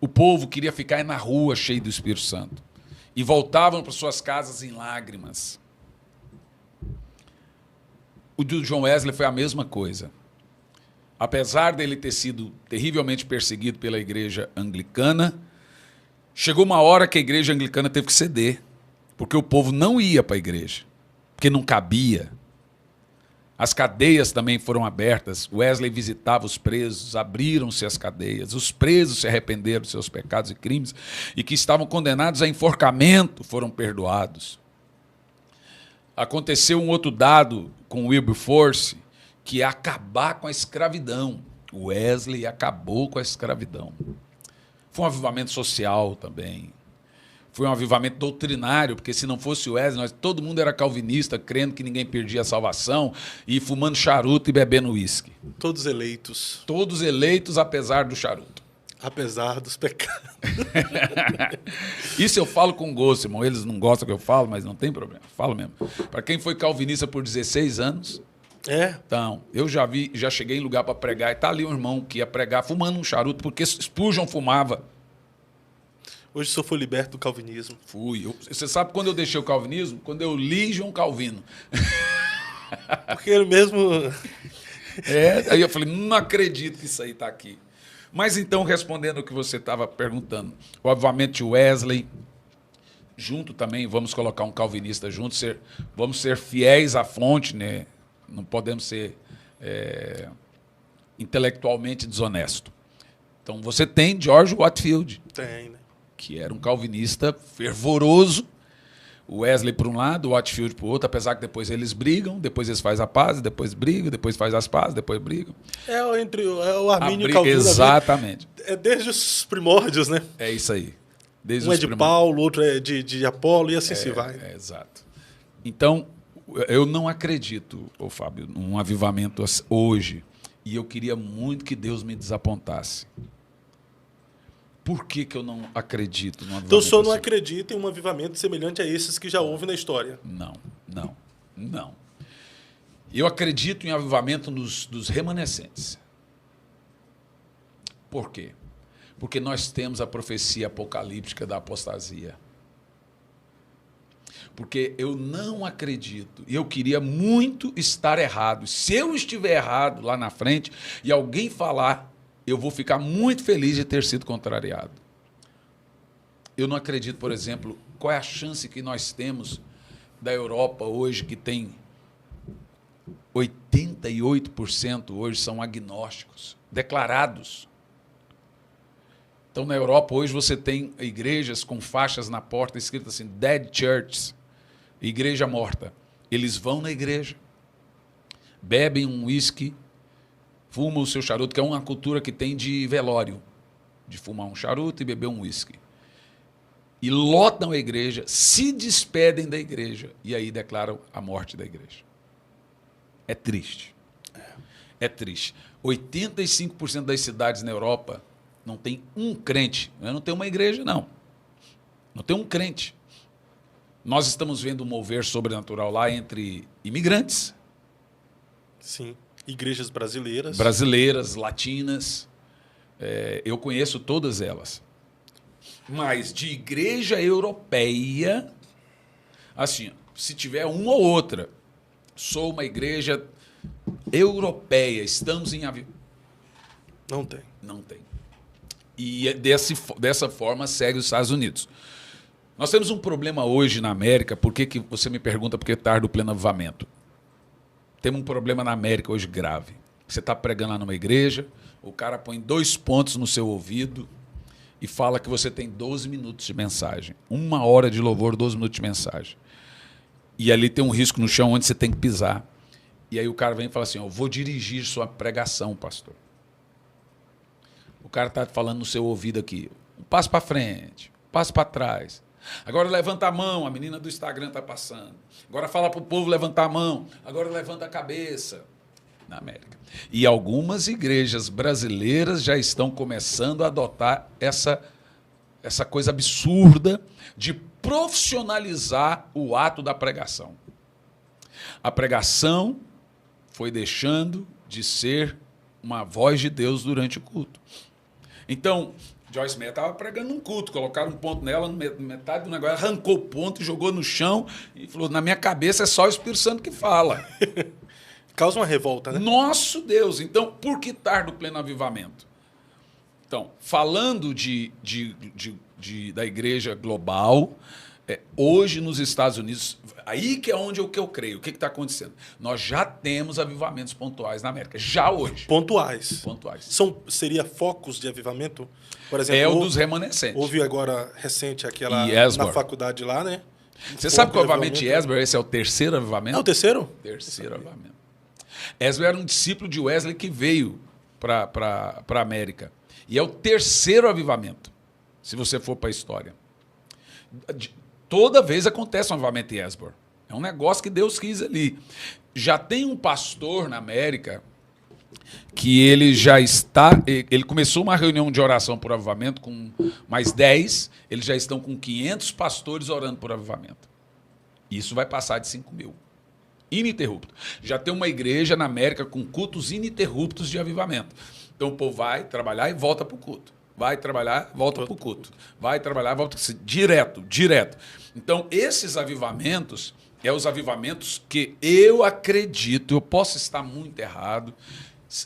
O povo queria ficar na rua cheio do Espírito Santo. E voltavam para suas casas em lágrimas. O do John Wesley foi a mesma coisa. Apesar dele ter sido terrivelmente perseguido pela igreja anglicana, chegou uma hora que a igreja anglicana teve que ceder, porque o povo não ia para a igreja, porque não cabia. As cadeias também foram abertas. Wesley visitava os presos, abriram-se as cadeias. Os presos se arrependeram de seus pecados e crimes e que estavam condenados a enforcamento foram perdoados. Aconteceu um outro dado com Wilberforce, que é acabar com a escravidão. Wesley acabou com a escravidão. Foi um avivamento social também. Foi um avivamento doutrinário, porque se não fosse o Wesley, todo mundo era calvinista, crendo que ninguém perdia a salvação, e fumando charuto e bebendo uísque. Todos eleitos. Todos eleitos, apesar do charuto. Apesar dos pecados. Isso eu falo com gosto, irmão. Eles não gostam que eu falo, mas não tem problema. Falo mesmo. Para quem foi calvinista por 16 anos... Então, eu já cheguei em lugar para pregar, e tá ali um irmão que ia pregar fumando um charuto, porque Spurgeon fumava. Hoje o senhor foi liberto do calvinismo. Fui. Você sabe quando eu deixei o calvinismo? Quando eu li João Calvino. Porque ele mesmo... Aí eu falei, não acredito que isso aí está aqui. Mas então, respondendo o que você estava perguntando, o avivamento de Wesley, junto também, vamos colocar um calvinista junto, vamos ser fiéis à fonte, né? Não podemos ser intelectualmente desonesto. Então, você tem George Whitefield. Tem, né? Que era um calvinista fervoroso. O Wesley por um lado, o Whitefield por outro, apesar que depois eles brigam, depois eles fazem a paz, depois brigam, depois faz as pazes, depois brigam. É o Armínio e o Calvino. Exatamente. É desde os primórdios, né? É isso aí. Desde um é de Paulo, outro é de Apolo, e assim se vai. Exato. Então, eu não acredito, Fábio, num avivamento hoje. E eu queria muito que Deus me desapontasse. Por que eu não acredito no avivamento? Então o senhor não acredita em um avivamento semelhante a esses que já houve na história? Não. Eu acredito em avivamento dos remanescentes. Por quê? Porque nós temos a profecia apocalíptica da apostasia. Porque eu não acredito, e eu queria muito estar errado. Se eu estiver errado lá na frente e alguém falar, eu vou ficar muito feliz de ter sido contrariado. Eu não acredito, por exemplo, qual é a chance que nós temos da Europa hoje, que tem 88% hoje são agnósticos, declarados. Então, na Europa, hoje, você tem igrejas com faixas na porta escritas assim, Dead Churches, igreja morta. Eles vão na igreja, bebem um uísque, fumam o seu charuto, que é uma cultura que tem de velório, de fumar um charuto e beber um uísque. E lotam a igreja, se despedem da igreja, e aí declaram a morte da igreja. É triste. É triste. 85% das cidades na Europa não tem um crente. Não tem uma igreja, não. Não tem um crente. Nós estamos vendo um mover sobrenatural lá entre imigrantes. Sim. Igrejas brasileiras. Brasileiras, latinas. Eu conheço todas elas. Mas de igreja europeia, assim, se tiver uma ou outra, sou uma igreja europeia, estamos em avião. Não tem. Não tem. E dessa forma segue os Estados Unidos. Nós temos um problema hoje na América, por que você me pergunta por que tarda o pleno avivamento? Temos um problema na América hoje grave. Você está pregando lá numa igreja, o cara põe 2 pontos no seu ouvido e fala que você tem 12 minutos de mensagem. 1 hora de louvor, 12 minutos de mensagem. E ali tem um risco no chão onde você tem que pisar. E aí o cara vem e fala assim, eu vou dirigir sua pregação, pastor. O cara está falando no seu ouvido aqui, um passo para frente, um passo para trás. Agora levanta a mão, a menina do Instagram está passando. Agora fala para o povo levantar a mão. Agora levanta a cabeça. Na América. E algumas igrejas brasileiras já estão começando a adotar essa coisa absurda de profissionalizar o ato da pregação. A pregação foi deixando de ser uma voz de Deus durante o culto. Então, Joyce Meyer estava pregando um culto, colocaram um ponto nela, metade do negócio, arrancou o ponto, jogou no chão e falou, na minha cabeça é só o Espírito Santo que fala. Causa uma revolta, né? Nosso Deus! Então, por que tarde o pleno avivamento? Então, falando da igreja global, hoje nos Estados Unidos, aí que é onde que eu creio. O que está acontecendo? Nós já temos avivamentos pontuais na América, já hoje. Pontuais. Seria focos de avivamento? Por exemplo, é o dos remanescentes. Houve agora, recente, aquela na faculdade lá, né? Você sabe que o avivamento de Esber, esse é o terceiro avivamento? É o terceiro? Terceiro avivamento. Esber era um discípulo de Wesley que veio para a América. E é o terceiro avivamento, se você for para a história. Toda vez acontece um avivamento em Esber. É um negócio que Deus quis ali. Já tem um pastor na América que ele já está... Ele começou uma reunião de oração por avivamento com mais 10. Eles já estão com 500 pastores orando por avivamento. Isso vai passar de 5 mil. Ininterrupto. Já tem uma igreja na América com cultos ininterruptos de avivamento. Então o povo vai trabalhar e volta para o culto. Vai trabalhar, volta para o culto. Vai trabalhar, volta para o direto. Então, esses avivamentos os avivamentos que eu acredito, eu posso estar muito errado,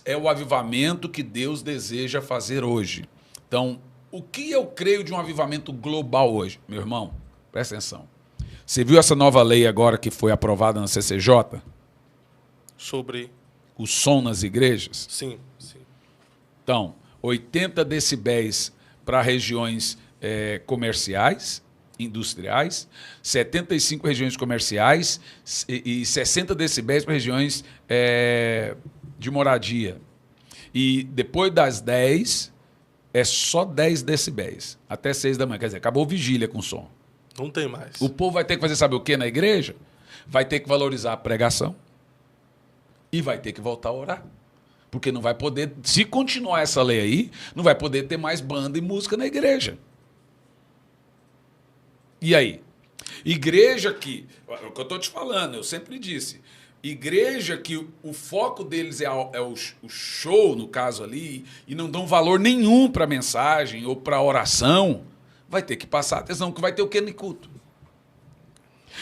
é o avivamento que Deus deseja fazer hoje. Então, o que eu creio de um avivamento global hoje? Meu irmão, presta atenção. Você viu essa nova lei agora que foi aprovada na CCJ? Sobre o som nas igrejas? Sim. Então, 80 decibéis para regiões comerciais, industriais, 75 regiões comerciais e 60 decibéis para regiões de moradia. E depois das 10, é só 10 decibéis, até 6 da manhã. Quer dizer, acabou vigília com som. Não tem mais. O povo vai ter que fazer, sabe o que na igreja? Vai ter que valorizar a pregação e vai ter que voltar a orar. Porque não vai poder, se continuar essa lei aí, não vai poder ter mais banda e música na igreja. E aí? Igreja que, é o que eu estou te falando, eu sempre disse, igreja que o foco deles é o show, no caso ali, e não dão valor nenhum para a mensagem ou para a oração, vai ter que passar atenção, que vai ter o que no culto.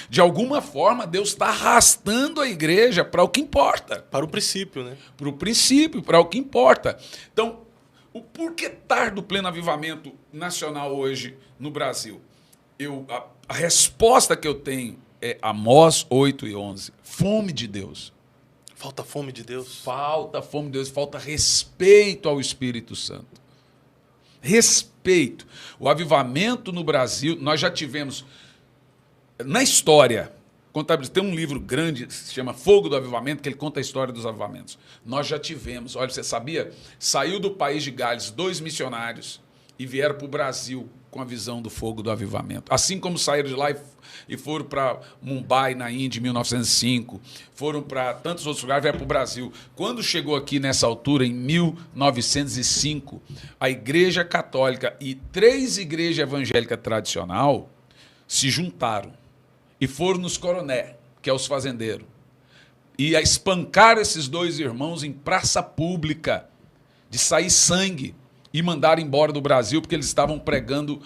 De alguma forma, Deus está arrastando a igreja para o que importa. Para o princípio, né? Para o princípio, para o que importa. Então, o porquê tarde o pleno avivamento nacional hoje no Brasil? A resposta que eu tenho é Amós 8:11. Fome de Deus. Falta fome de Deus? Falta fome de Deus, falta respeito ao Espírito Santo. Respeito. O avivamento no Brasil, nós já tivemos... Na história, tem um livro grande que se chama Fogo do Avivamento, que ele conta a história dos avivamentos. Nós já tivemos, olha, você sabia? Saiu do país de Gales 2 missionários e vieram para o Brasil com a visão do fogo do avivamento. Assim como saíram de lá e foram para Mumbai, na Índia, em 1905, foram para tantos outros lugares, vieram para o Brasil. Quando chegou aqui nessa altura, em 1905, a Igreja Católica e 3 igrejas evangélicas tradicionais se juntaram e foram nos coroné, que é os fazendeiros, e a espancar esses 2 irmãos em praça pública, de sair sangue, e mandaram embora do Brasil porque eles estavam pregando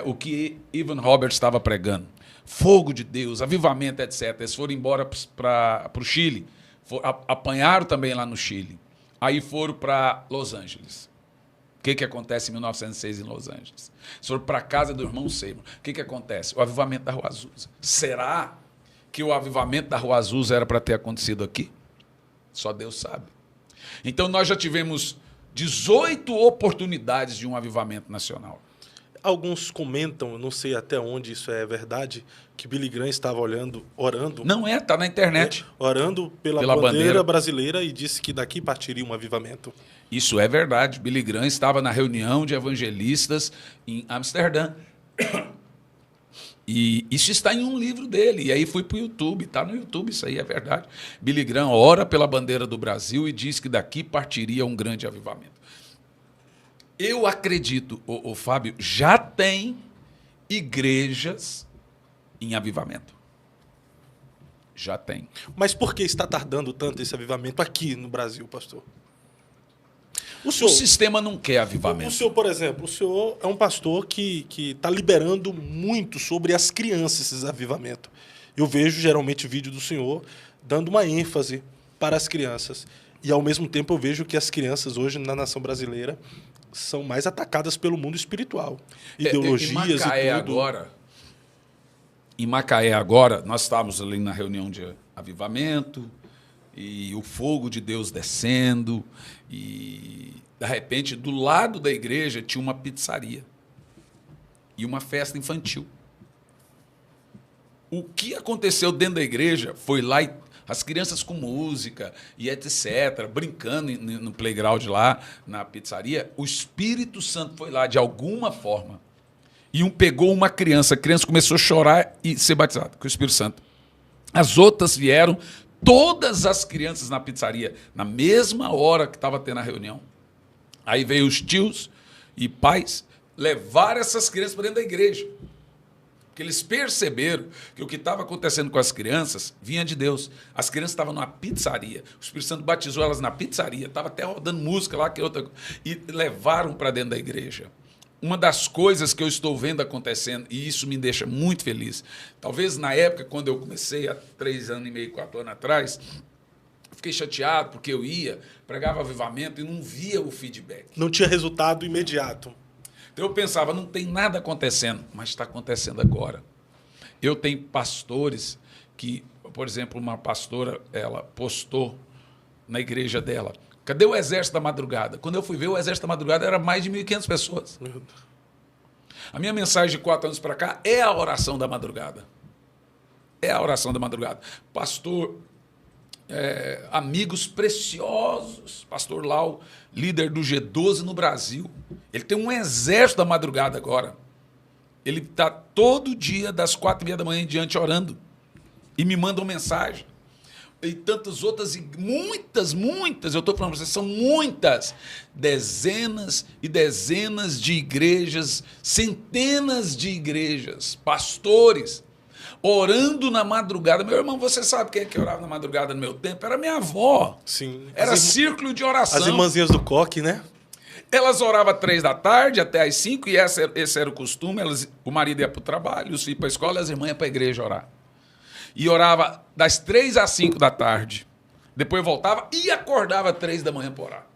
o que Evan Roberts estava pregando. Fogo de Deus, avivamento, etc. Eles foram embora para o Chile, apanharam também lá no Chile. Aí foram para Los Angeles. O que acontece em 1906 em Los Angeles? Eles foram para a casa do irmão Seymour. O que acontece? O avivamento da Rua Azusa. Será que o avivamento da Rua Azusa era para ter acontecido aqui? Só Deus sabe. Então, nós já tivemos 18 oportunidades de um avivamento nacional. Alguns comentam, não sei até onde isso é verdade, que Billy Graham estava orando. Não está na internet. Orando pela bandeira brasileira e disse que daqui partiria um avivamento. Isso é verdade. Billy Graham estava na reunião de evangelistas em Amsterdã. E isso está em um livro dele. E aí fui para o YouTube. Está no YouTube, isso aí é verdade. Billy Graham ora pela bandeira do Brasil e diz que daqui partiria um grande avivamento. Eu acredito, Fábio, já tem igrejas em avivamento. Já tem. Mas por que está tardando tanto esse avivamento aqui no Brasil, pastor? O sistema não quer avivamento. O senhor, por exemplo, o senhor é um pastor que está liberando muito sobre as crianças esses avivamentos. Eu vejo, geralmente, vídeo do senhor dando uma ênfase para as crianças. E, ao mesmo tempo, eu vejo que as crianças hoje, na nação brasileira, são mais atacadas pelo mundo espiritual. Ideologias Macaé e tudo. Em Macaé agora, nós estávamos ali na reunião de avivamento, e o fogo de Deus descendo, e, de repente, do lado da igreja tinha uma pizzaria e uma festa infantil. O que aconteceu dentro da igreja foi lá e as crianças com música e etc., brincando no playground lá, na pizzaria. O Espírito Santo foi lá de alguma forma e pegou uma criança. A criança começou a chorar e ser batizada com o Espírito Santo. As outras vieram, todas as crianças na pizzaria, na mesma hora que estava tendo a reunião. Aí veio os tios e pais levar essas crianças para dentro da igreja. Porque eles perceberam que o que estava acontecendo com as crianças vinha de Deus. As crianças estavam numa pizzaria. O Espírito Santo batizou elas na pizzaria. Estava até rodando música lá, que outra, e levaram para dentro da igreja. Uma das coisas que eu estou vendo acontecendo, e isso me deixa muito feliz, talvez na época, quando eu comecei, há 3 anos e meio, 4 anos atrás, fiquei chateado porque eu ia, pregava avivamento e não via o feedback. Não tinha resultado imediato. Então eu pensava, não tem nada acontecendo, mas está acontecendo agora. Eu tenho pastores que, por exemplo, uma pastora, ela postou na igreja dela, cadê o Exército da Madrugada? Quando eu fui ver, o Exército da Madrugada era mais de 1.500 pessoas. A minha mensagem de 4 anos para cá é a oração da madrugada. É a oração da madrugada. Pastor, amigos preciosos, pastor Lau, líder do G12 no Brasil. Ele tem um exército da madrugada agora. Ele está todo dia das 4h30 da manhã em diante orando. E me manda uma mensagem. E tantas outras, e muitas, eu estou falando para vocês, são muitas, dezenas e dezenas de igrejas, centenas de igrejas, pastores, orando na madrugada. Meu irmão, você sabe quem é que orava na madrugada no meu tempo? Era minha avó. Sim. Era círculo de oração. As irmãzinhas do coque, né? Elas oravam 3 da tarde até às 5, e esse era o costume. O marido ia para o trabalho, os filhos para a escola, e as irmãs iam para a igreja orar. E orava das 3 às 5 da tarde. Depois voltava e acordava 3 da manhã para orar.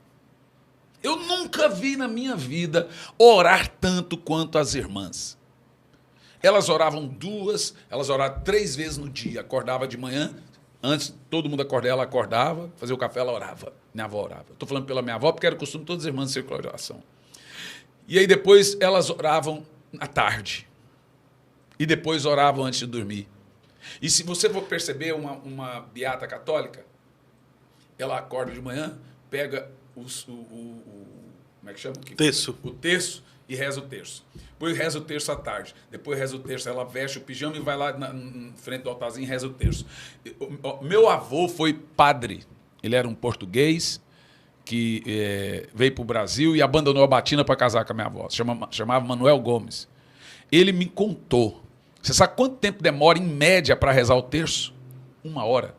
Eu nunca vi na minha vida orar tanto quanto as irmãs. Elas oravam 2, elas oravam 3 vezes no dia. Acordava de manhã, antes todo mundo acordava, ela acordava, fazia o café, ela orava. Minha avó orava. Estou falando pela minha avó, porque era o costume de todas as irmãs de círculo de oração. E aí depois elas oravam à tarde. E depois oravam antes de dormir. E se você for perceber uma beata católica, ela acorda de manhã, pega como é que chama? Terço. O terço e reza o terço. Depois reza o terço à tarde. Depois reza o terço, ela veste o pijama e vai lá na frente do altarzinho e reza o terço. Meu avô foi padre. Ele era um português que veio para o Brasil e abandonou a batina para casar com a minha avó. Chamava Manuel Gomes. Ele me contou. Você sabe quanto tempo demora, em média, para rezar o terço? 1 hora.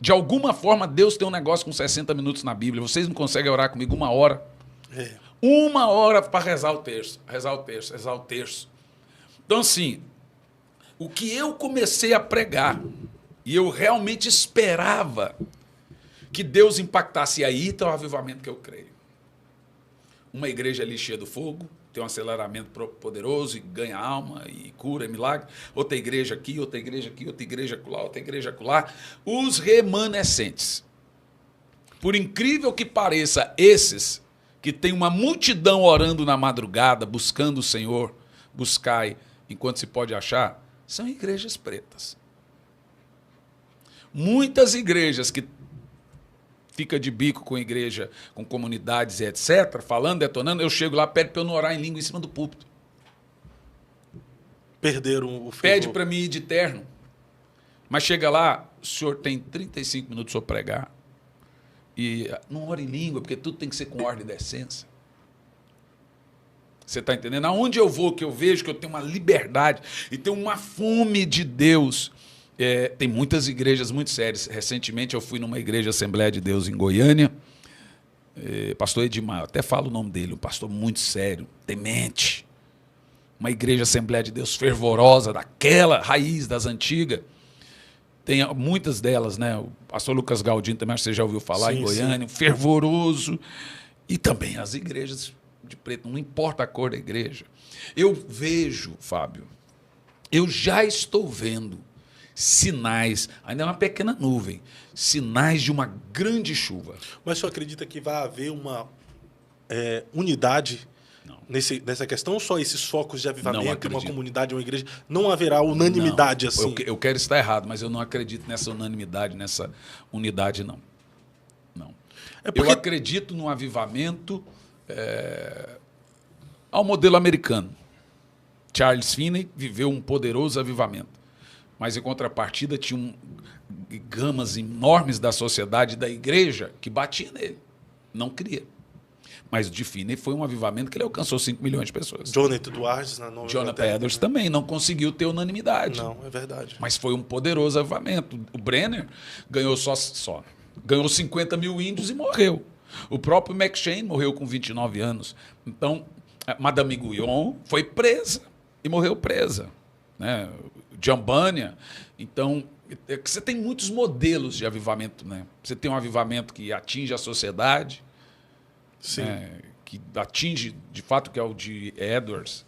De alguma forma, Deus tem um negócio com 60 minutos na Bíblia. Vocês não conseguem orar comigo 1 hora? 1 hora para rezar o terço. Rezar o terço, rezar o terço. Então, assim, o que eu comecei a pregar, e eu realmente esperava que Deus impactasse, e aí está o avivamento que eu creio. Uma igreja ali cheia do fogo, tem um aceleramento poderoso e ganha alma e cura e milagre. Outra igreja aqui, outra igreja aqui, outra igreja acolá, outra igreja acolá. Os remanescentes. Por incrível que pareça, esses que tem uma multidão orando na madrugada, buscando o Senhor, buscai enquanto se pode achar, são igrejas pretas. Muitas igrejas que fica de bico com igreja, com comunidades e etc., falando, detonando, eu chego lá, pede para eu não orar em língua em cima do púlpito. Perderam o fervor. Pede para mim ir de terno. Mas chega lá, o senhor tem 35 minutos para pregar. E não ora em língua, porque tudo tem que ser com ordem e decência. Você está entendendo? Aonde eu vou, que eu vejo que eu tenho uma liberdade e tenho uma fome de Deus. Tem muitas igrejas muito sérias. Recentemente eu fui numa igreja Assembleia de Deus em Goiânia. Pastor Edmar, eu até falo o nome dele, um pastor muito sério, temente. Uma igreja Assembleia de Deus fervorosa, daquela raiz das antigas. tem muitas delas, né? O pastor Lucas Galdino também, acho que você já ouviu falar, Sim, em Goiânia, fervoroso. E também as igrejas de preto, não importa a cor da igreja. Eu vejo, Fábio, eu já estou vendo sinais, ainda é uma pequena nuvem, sinais de uma grande chuva. Mas o senhor acredita que vai haver uma unidade nessa questão, ou só esses focos de avivamento, uma comunidade, uma igreja? Não haverá unanimidade assim? Eu quero estar errado, mas eu não acredito nessa unanimidade, nessa unidade, não. Não. Eu acredito num avivamento ao modelo americano. Charles Finney viveu um poderoso avivamento, mas em contrapartida tinha gamas enormes da sociedade, da igreja, que batia nele, não queria. Mas o de Finney foi um avivamento que ele alcançou 5 milhões de pessoas. Jonathan Edwards na Nova Jonathan Edwards também não conseguiu ter unanimidade. Não, é verdade. Mas foi um poderoso avivamento. O Brenner ganhou ganhou 50 mil índios e morreu. O próprio McShane morreu com 29 anos. Então, Madame Guyon foi presa e morreu presa, né? John Bunyan. Então, você tem muitos modelos de avivamento, né? Você tem um avivamento que atinge a sociedade, que atinge, de fato, que é o de Edwards.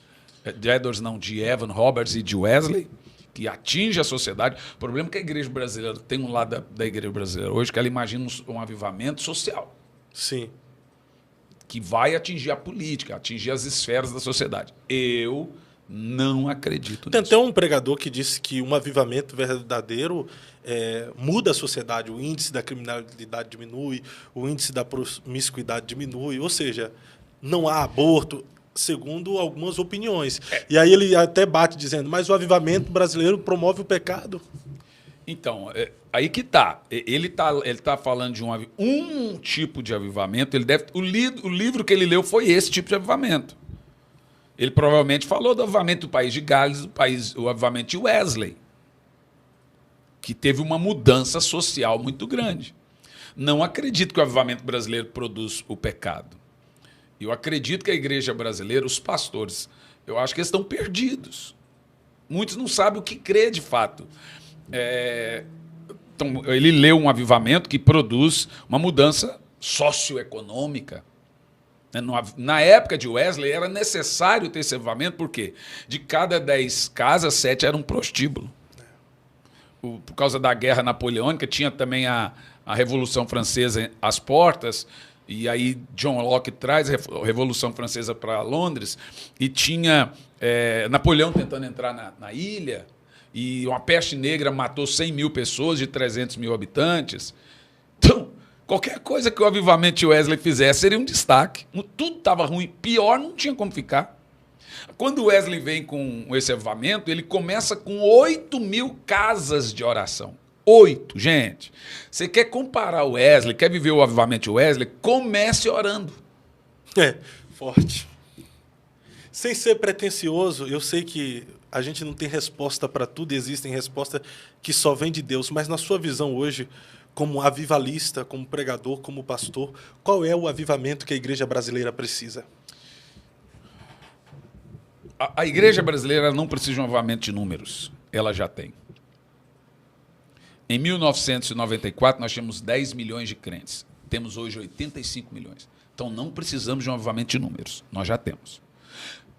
De Edwards não, de Evan Roberts e de Wesley, que atinge a sociedade. O problema é que a igreja brasileira tem um lado da igreja brasileira hoje que ela imagina um avivamento social. Sim. Que vai atingir a política, atingir as esferas da sociedade. Eu não acredito nisso. Tem até um pregador que disse que um avivamento verdadeiro muda a sociedade, o índice da criminalidade diminui, o índice da promiscuidade diminui, ou seja, não há aborto, segundo algumas opiniões. E aí ele até bate dizendo, mas o avivamento brasileiro promove o pecado. Então, aí que está. Ele tá falando de um tipo de avivamento. O livro que ele leu foi esse tipo de avivamento. Ele provavelmente falou do avivamento do país de Gales, o avivamento de Wesley, que teve uma mudança social muito grande. Não acredito que o avivamento brasileiro produz o pecado. Eu acredito que a igreja brasileira, os pastores, eu acho que eles estão perdidos. Muitos não sabem o que crer de fato. Então, ele leu um avivamento que produz uma mudança socioeconômica. Na época de Wesley, era necessário ter esse avivamento, porque de cada 10 casas, 7 eram um prostíbulo. Por causa da guerra napoleônica, tinha também a Revolução Francesa às portas, e aí John Locke traz a Revolução Francesa para Londres, e tinha Napoleão tentando entrar na ilha, e uma peste negra matou 100 mil pessoas de 300 mil habitantes. Então, qualquer coisa que o avivamento de Wesley fizesse seria um destaque. Tudo estava ruim, pior não tinha como ficar. Quando Wesley vem com esse avivamento, ele começa com 8 mil casas de oração. 8, gente. Você quer comparar o Wesley, quer viver o avivamento de Wesley, comece orando. Forte. Sem ser pretensioso, eu sei que a gente não tem resposta para tudo, existem respostas que só vêm de Deus, mas na sua visão hoje, como avivalista, como pregador, como pastor, qual é o avivamento que a igreja brasileira precisa? A igreja brasileira não precisa de um avivamento de números, ela já tem. Em 1994, nós tínhamos 10 milhões de crentes, temos hoje 85 milhões. Então não precisamos de um avivamento de números, nós já temos.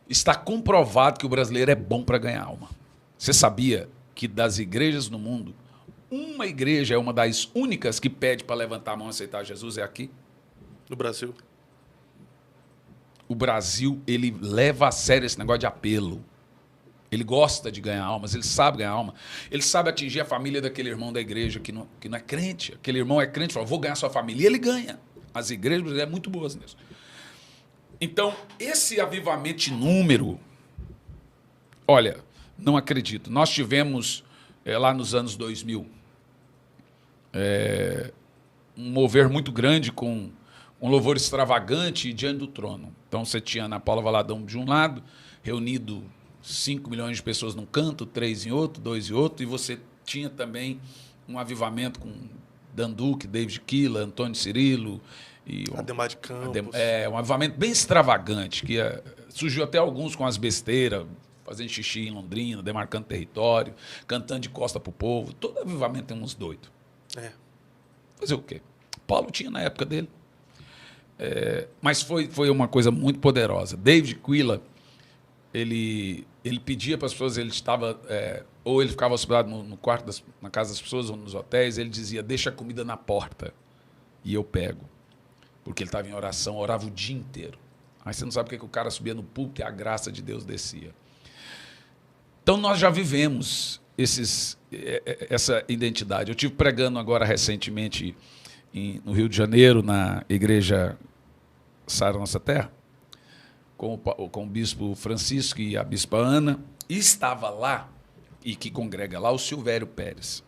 Está comprovado que o brasileiro é bom para ganhar alma. Você sabia que das igrejas no mundo, uma igreja é uma das únicas que pede para levantar a mão e aceitar Jesus? É aqui? No Brasil. O Brasil, ele leva a sério esse negócio de apelo. Ele gosta de ganhar almas, ele sabe ganhar alma. Ele sabe atingir a família daquele irmão da igreja que não é crente. Aquele irmão é crente, fala, vou ganhar sua família. E ele ganha. As igrejas brasileiras são muito boas nisso. Então, esse avivamento de número, olha, não acredito. Nós tivemos, lá nos anos 2000, um mover muito grande com um louvor extravagante diante do trono. Então, você tinha Ana Paula Valadão de um lado, reunido 5 milhões de pessoas num canto, 3 em outro, 2 em outro, e você tinha também um avivamento com Dan Duque, David Killa, Antônio Cirilo, Ademar de Campos. Um avivamento bem extravagante, que surgiu até alguns com as besteiras, fazendo xixi em Londrina, demarcando território, cantando de costa pro povo. Todo avivamento tem uns doidos. É. Fazer o quê? Paulo tinha na época dele. Mas foi uma coisa muito poderosa. David Quilla, ele pedia para as pessoas, ele estava... ou ele ficava hospedado no quarto, na casa das pessoas, ou nos hotéis, ele dizia, deixa a comida na porta e eu pego. Porque ele estava em oração, orava o dia inteiro. Aí você não sabe porque que o cara subia no púlpito e a graça de Deus descia. Então, nós já vivemos essa identidade. Eu estive pregando agora recentemente no Rio de Janeiro, na igreja Sara Nossa Terra, com o bispo Francisco e a bispa Ana, e estava lá, e que congrega lá, o Silvério Pérez.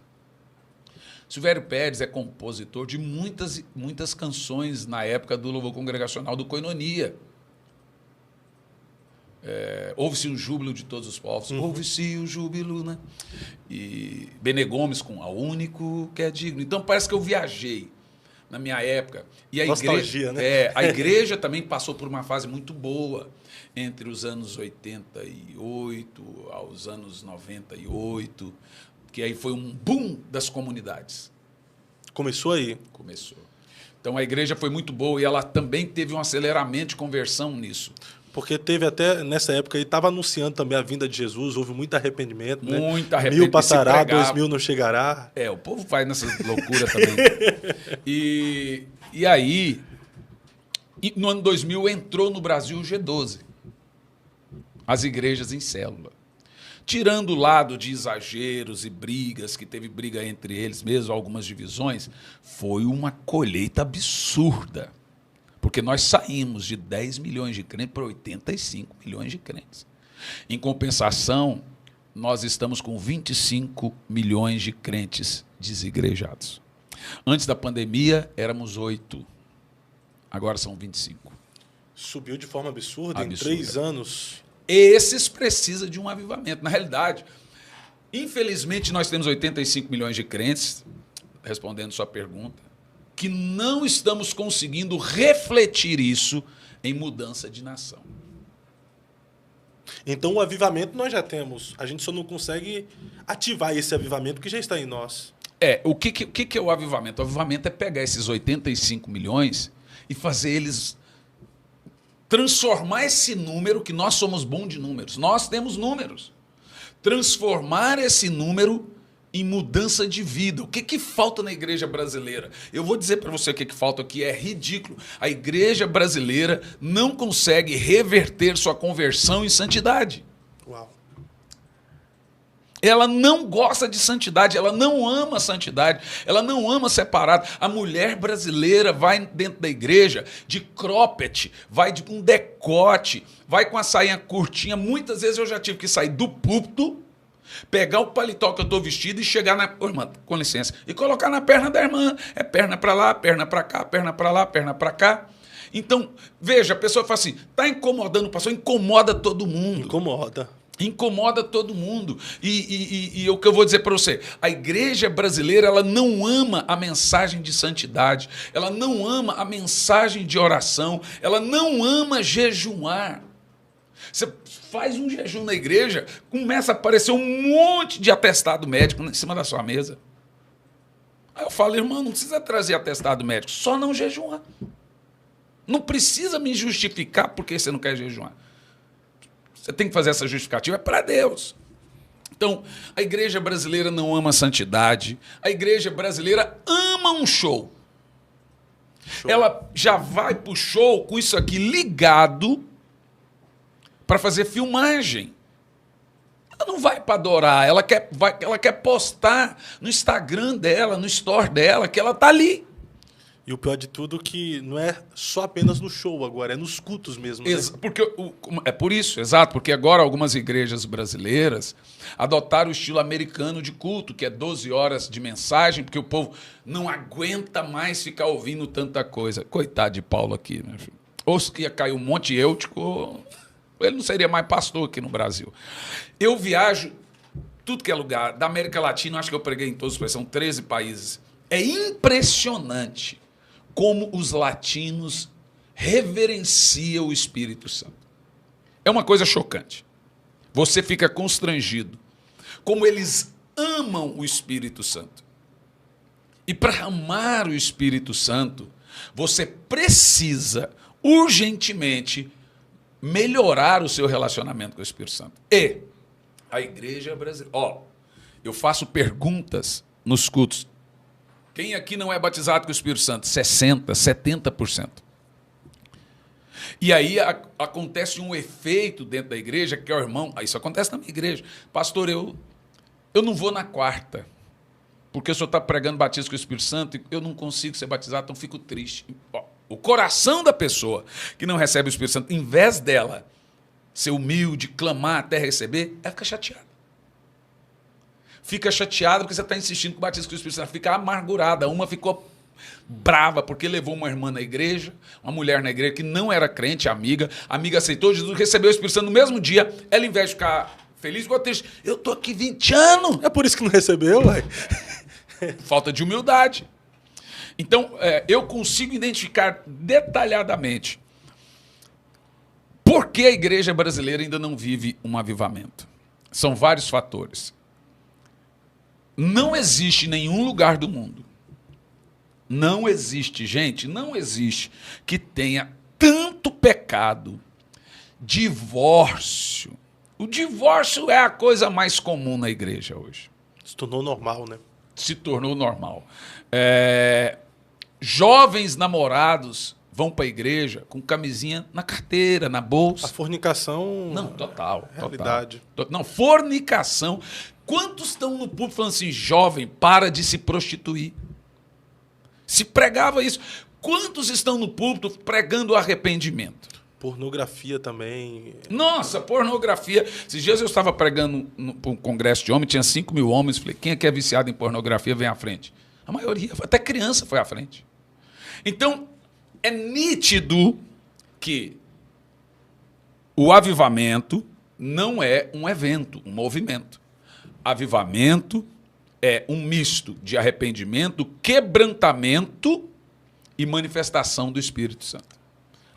Silvério Pérez é compositor de muitas canções na época do louvor congregacional do Koinonia. Ouve-se o júbilo de todos os povos. Ouve-se o júbilo, né? E Benê Gomes com A Único que é Digno. Então parece que eu viajei na minha época. E a nostalgia, igreja, né? A igreja também passou por uma fase muito boa entre os anos 88 aos anos 98, que aí foi um boom das comunidades. Começou aí. Começou. Então a igreja foi muito boa e ela também teve um aceleramento de conversão nisso. Porque teve até, nessa época, ele estava anunciando também a vinda de Jesus, houve muito arrependimento. Muito né? arrependimento. 1000 passará, 2000 não chegará. O povo vai nessas loucuras também. E aí, no ano 2000, entrou no Brasil o G12. As igrejas em célula. Tirando o lado de exageros e brigas, que teve briga entre eles mesmo, algumas divisões, foi uma colheita absurda. Porque nós saímos de 10 milhões de crentes para 85 milhões de crentes. Em compensação, nós estamos com 25 milhões de crentes desigrejados. Antes da pandemia, éramos 8. Agora são 25. Subiu de forma absurda. Em 3 anos. Esses precisam de um avivamento. Na realidade, infelizmente, nós temos 85 milhões de crentes, respondendo sua pergunta, que não estamos conseguindo refletir isso em mudança de nação. Então, o avivamento nós já temos. A gente só não consegue ativar esse avivamento que já está em nós. O que é o avivamento? O avivamento é pegar esses 85 milhões e fazer eles... transformar esse número, que nós somos bons de números. Nós temos números. Transformar esse número em mudança de vida. O que falta na igreja brasileira? Eu vou dizer para você o que falta aqui, é ridículo. A igreja brasileira não consegue reverter sua conversão em santidade. Uau. Ela não gosta de santidade, ela não ama a santidade, ela não ama separado. A mulher brasileira vai dentro da igreja de cropped, vai com um decote, vai com a sainha curtinha. Muitas vezes eu já tive que sair do púlpito, pegar o paletó que eu estou vestido e chegar na... Ô, irmã, com licença. E colocar na perna da irmã. É perna para lá, perna para cá, perna para lá, perna para cá. Então, veja, a pessoa fala assim, está incomodando o pastor? Incomoda todo mundo. Incomoda todo mundo. E o que eu vou dizer para você, a igreja brasileira, ela não ama a mensagem de santidade, ela não ama a mensagem de oração, ela não ama jejuar. Você faz um jejum na igreja, começa a aparecer um monte de atestado médico em cima da sua mesa. Aí eu falo, irmão, não precisa trazer atestado médico, só não jejuar. Não precisa me justificar porque você não quer jejuar. Você tem que fazer essa justificativa, é para Deus. Então, a igreja brasileira não ama a santidade, a igreja brasileira ama um show. Ela já vai para o show com isso aqui ligado para fazer filmagem. Ela não vai para adorar, ela quer postar no Instagram dela, no store dela, que ela está ali. E o pior de tudo é que não é só apenas no show agora, é nos cultos mesmo. Né? Porque, é por isso, exato, porque agora algumas igrejas brasileiras adotaram o estilo americano de culto, que é 12 horas de mensagem, porque o povo não aguenta mais ficar ouvindo tanta coisa. Coitado de Paulo aqui, meu filho. Ou se ia cair um monte eutico, ele não seria mais pastor aqui no Brasil. Eu viajo tudo que é lugar, da América Latina, acho que eu preguei em todos os países, são 13 países. É impressionante como os latinos reverenciam o Espírito Santo. É uma coisa chocante. Você fica constrangido. Como eles amam o Espírito Santo. E para amar o Espírito Santo, você precisa urgentemente melhorar o seu relacionamento com o Espírito Santo. E a igreja brasileira... eu faço perguntas nos cultos. Quem aqui não é batizado com o Espírito Santo? 60%, 70%. E aí acontece um efeito dentro da igreja, que é o irmão... Isso acontece na minha igreja. Pastor, eu não vou na quarta, porque o senhor está pregando batismo com o Espírito Santo e eu não consigo ser batizado, então fico triste. O coração da pessoa que não recebe o Espírito Santo, em vez dela ser humilde, clamar até receber, ela fica chateada. Fica chateada porque você está insistindo com o batismo com o Espírito Santo. Fica amargurada. Uma ficou brava porque levou uma irmã na igreja, uma mulher na igreja que não era crente, amiga. A amiga aceitou Jesus, recebeu o Espírito Santo no mesmo dia. Ela, em vez de ficar feliz, ficou triste. Eu estou aqui 20 anos. É por isso que não recebeu, ué. Falta de humildade. Então, eu consigo identificar detalhadamente por que a igreja brasileira ainda não vive um avivamento. São vários fatores. Não existe em nenhum lugar do mundo, não existe, gente, não existe que tenha tanto pecado, divórcio. O divórcio é a coisa mais comum na igreja hoje. Se tornou normal, né? Se tornou normal. Jovens namorados vão para a igreja com camisinha na carteira, na bolsa. A fornicação... Não, total. Realidade. Total. Não, fornicação. Quantos estão no público falando assim, jovem, para de se prostituir? Se pregava isso. Quantos estão no púlpito pregando arrependimento? Pornografia também. Nossa, pornografia. Esses dias eu estava pregando para um congresso de homens, tinha 5 mil homens. Falei, quem é que é viciado em pornografia, vem à frente. A maioria, até criança foi à frente. Então, é nítido que o avivamento não é um evento, um movimento. Avivamento é um misto de arrependimento, quebrantamento e manifestação do Espírito Santo.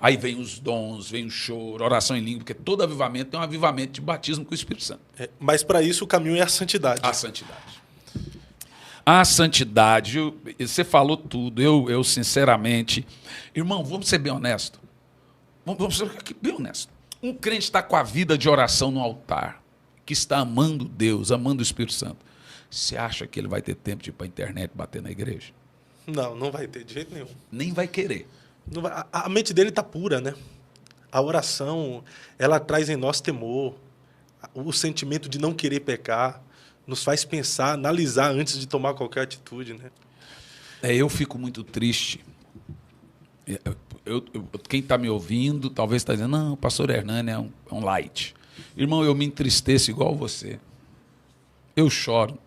Aí vem os dons, vem o choro, oração em língua, porque todo avivamento é um avivamento de batismo com o Espírito Santo. Mas para isso o caminho é a santidade. A santidade. A santidade, você falou tudo, eu sinceramente... Irmão, vamos ser bem honestos. Vamos ser bem honestos. Um crente está com a vida de oração no altar, que está amando Deus, amando o Espírito Santo. Você acha que ele vai ter tempo de ir para a internet bater na igreja? Não vai ter de jeito nenhum. Nem vai querer. Não vai, a mente dele está pura, né? A oração, ela traz em nós temor, o sentimento de não querer pecar, nos faz pensar, analisar antes de tomar qualquer atitude, né? Eu fico muito triste. Quem está me ouvindo talvez está dizendo, não, o pastor Hernani é um light. Irmão, eu me entristeço igual você. Eu choro.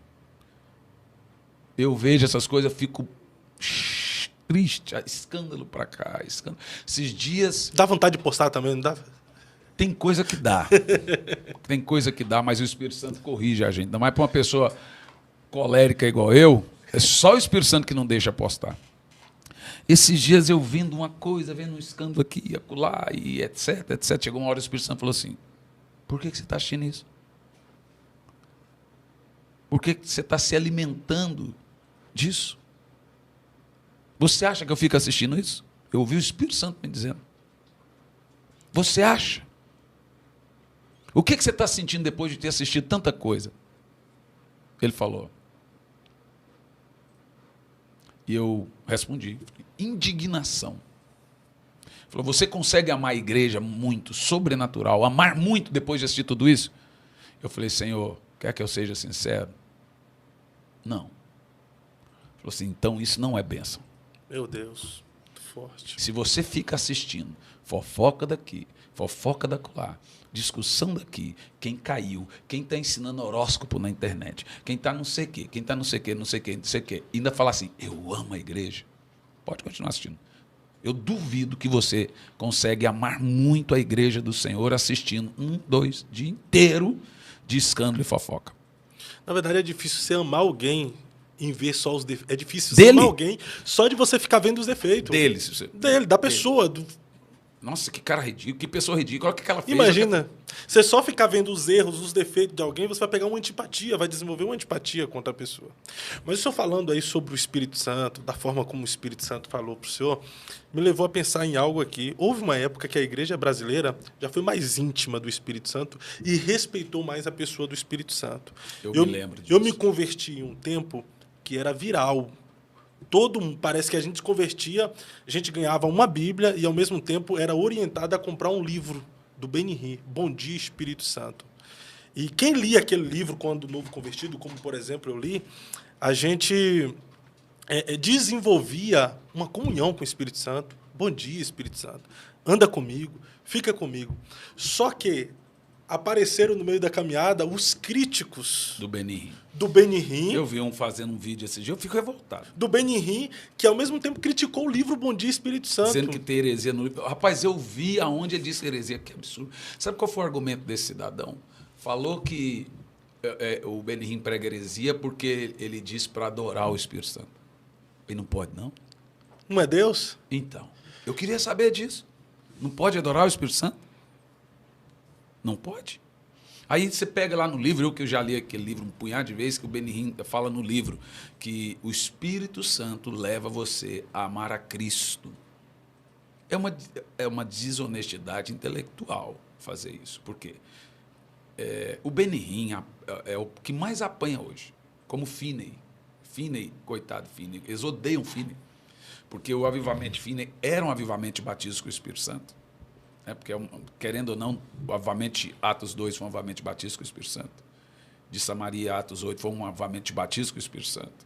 Eu vejo essas coisas, eu fico triste. Escândalo para cá, escândalo. Esses dias... Dá vontade de postar também, não dá? Tem coisa que dá. Tem coisa que dá, mas o Espírito Santo corrige a gente. Ainda mais para uma pessoa colérica igual eu, é só o Espírito Santo que não deixa postar. Esses dias eu vendo uma coisa, vendo um escândalo aqui, acolá, e etc, etc. Chegou uma hora o Espírito Santo falou assim, por que você está assistindo isso? Por que você está se alimentando disso? Você acha que eu fico assistindo isso? Eu ouvi o Espírito Santo me dizendo. Você acha? O que você está sentindo depois de ter assistido tanta coisa? Ele falou. E eu respondi. Indignação. Ele falou, você consegue amar a igreja muito, sobrenatural, amar muito depois de assistir tudo isso? Eu falei, Senhor, quer que eu seja sincero? Não. Ele falou assim, então isso não é bênção. Meu Deus, forte. Se você fica assistindo, fofoca daqui, fofoca daquela, discussão daqui, quem caiu, quem está ensinando horóscopo na internet, quem está não sei o quê, quem está não sei o quê, não sei o quê, não sei o quê, e ainda fala assim, eu amo a igreja, pode continuar assistindo. Eu duvido que você consegue amar muito a igreja do Senhor assistindo 2 dia inteiro de escândalo e fofoca. Na verdade, é difícil você amar alguém em ver só os defeitos. É difícil você amar alguém só de você ficar vendo os defeitos. Dele, da pessoa. Nossa, que cara ridículo, que pessoa ridícula, olha o que ela fez. Imagina, você só ficar vendo os erros, os defeitos de alguém, você vai pegar uma antipatia, vai desenvolver uma antipatia contra a pessoa. Mas o senhor falando aí sobre o Espírito Santo, da forma como o Espírito Santo falou para o senhor, me levou a pensar em algo aqui. Houve uma época que a igreja brasileira já foi mais íntima do Espírito Santo e respeitou mais a pessoa do Espírito Santo. Eu me lembro disso. Eu me converti em um tempo que era viral. Parece que a gente se convertia, a gente ganhava uma Bíblia e, ao mesmo tempo, era orientado a comprar um livro do Benihim, Bom Dia, Espírito Santo. E quem lia aquele livro quando novo convertido, como, por exemplo, eu li, a gente desenvolvia uma comunhão com o Espírito Santo. Bom dia, Espírito Santo. Anda comigo, fica comigo. Só que apareceram no meio da caminhada os críticos Do Benihim. do Benihim. Eu vi fazendo um vídeo esse dia, eu fico revoltado. Do Benihim, que ao mesmo tempo criticou o livro Bom Dia, Espírito Santo. Dizendo que tem heresia no livro. Rapaz, eu vi aonde ele disse heresia, que absurdo. Sabe qual foi o argumento desse cidadão? Falou que o Benihim prega heresia porque ele disse para adorar o Espírito Santo. E não pode, não? Não é Deus? Então, eu queria saber disso. Não pode adorar o Espírito Santo? Não pode. Aí você pega lá no livro, que eu já li aquele livro um punhado de vezes, que o Benihim fala no livro que o Espírito Santo leva você a amar a Cristo. É uma desonestidade intelectual fazer isso. Por quê? O Benihim é o que mais apanha hoje, como Finney. Finney, coitado Finney, eles odeiam Finney, porque o avivamento Finney era um avivamento de batismo com o Espírito Santo. Porque, querendo ou não, o avivamento Atos 2 foi um avivamento de batismo com o Espírito Santo. De Samaria, Atos 8, foi um avivamento de batismo com o Espírito Santo.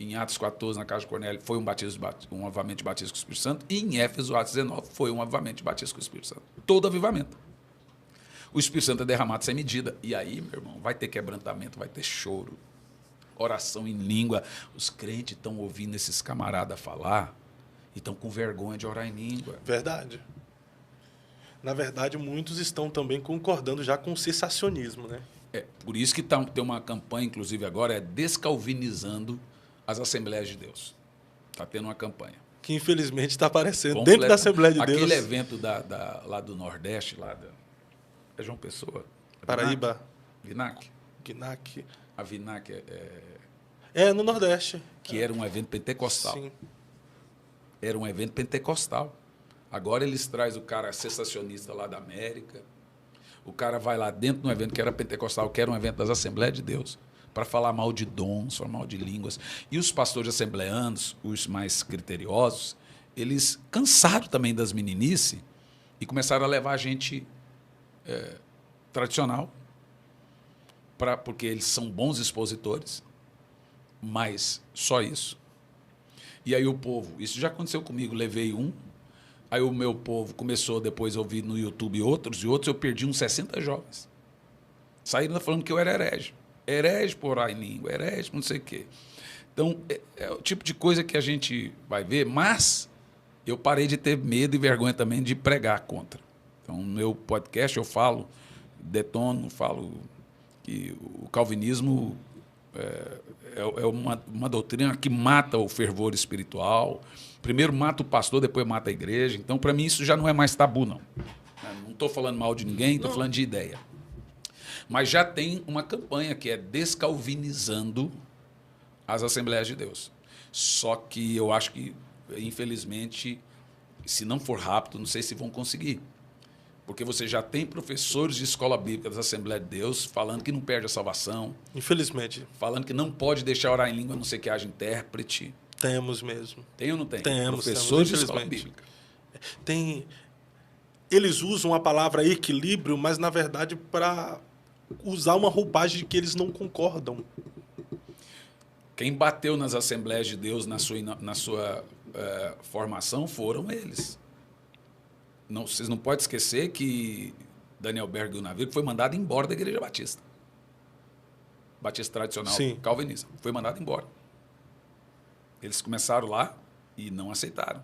Em Atos 14, na casa de Cornélio, foi um avivamento de batismo com o Espírito Santo. E em Éfeso, Atos 19, foi um avivamento de batismo com o Espírito Santo. Todo avivamento. O Espírito Santo é derramado sem medida. E aí, meu irmão, vai ter quebrantamento, vai ter choro, oração em língua. Os crentes estão ouvindo esses camaradas falar e estão com vergonha de orar em língua. Verdade. Na verdade, muitos estão também concordando já com o cessacionismo, né? Por isso que tem uma campanha, inclusive agora, descalvinizando as Assembleias de Deus. Está tendo uma campanha. Que infelizmente está aparecendo dentro da Assembleia de Deus. Aquele evento lá do Nordeste, é João Pessoa? Paraíba. Vinac. Vinac. A Vinac no Nordeste. Que era um evento pentecostal. Sim. Era um evento pentecostal. Agora eles trazem o cara cessacionista lá da América. O cara vai lá dentro de um evento que era pentecostal, que era um evento das Assembleias de Deus, para falar mal de dons, falar mal de línguas. E os pastores assembleanos, os mais criteriosos, eles cansaram também das meninices e começaram a levar a gente tradicional, porque eles são bons expositores, mas só isso. E aí o povo, isso já aconteceu comigo, levei um. Aí o meu povo começou depois a ouvir no YouTube outros, eu perdi uns 60 jovens. Saíram falando que eu era herege. Herege por orar em língua, herege por não sei o quê. Então, é o tipo de coisa que a gente vai ver, mas eu parei de ter medo e vergonha também de pregar contra. Então, no meu podcast eu falo que o calvinismo é uma doutrina que mata o fervor espiritual. Primeiro mata o pastor, depois mata a igreja. Então, para mim, isso já não é mais tabu, não. Não estou falando mal de ninguém, estou falando de ideia. Mas já tem uma campanha que é descalvinizando as Assembleias de Deus. Só que eu acho que, infelizmente, se não for rápido, não sei se vão conseguir. Porque você já tem professores de escola bíblica das Assembleias de Deus falando que não perde a salvação. Infelizmente. Falando que não pode deixar orar em língua, a não ser que haja intérprete. Temos mesmo. Tem ou não tem? Temos. Professores de escola bíblica. Eles usam a palavra equilíbrio, mas, na verdade, para usar uma roupagem de que eles não concordam. Quem bateu nas Assembleias de Deus na sua formação foram eles. Vocês não podem esquecer que Daniel Berg do Navio foi mandado embora da Igreja Batista. Batista tradicional, Sim. Calvinista. Foi mandado embora. Eles começaram lá e não aceitaram.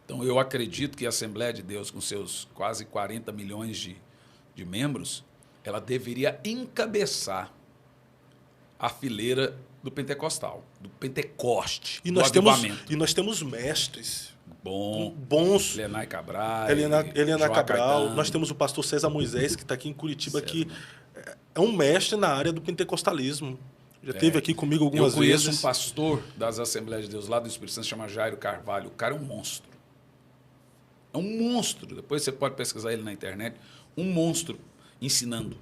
Então, eu acredito que a Assembleia de Deus, com seus quase 40 milhões de membros, ela deveria encabeçar a fileira do pentecostal, do Pentecoste, E do nós avivamento. temos mestres bons. Lenay Cabral. Eliana Cabral. Nós temos o pastor César Moisés, que está aqui em Curitiba, que é um mestre na área do pentecostalismo. Já esteve aqui comigo algumas vezes. Eu conheço um pastor das Assembleias de Deus lá do Espírito Santo, chama Jairo Carvalho. O cara é um monstro. É um monstro. Depois você pode pesquisar ele na internet. Um monstro ensinando,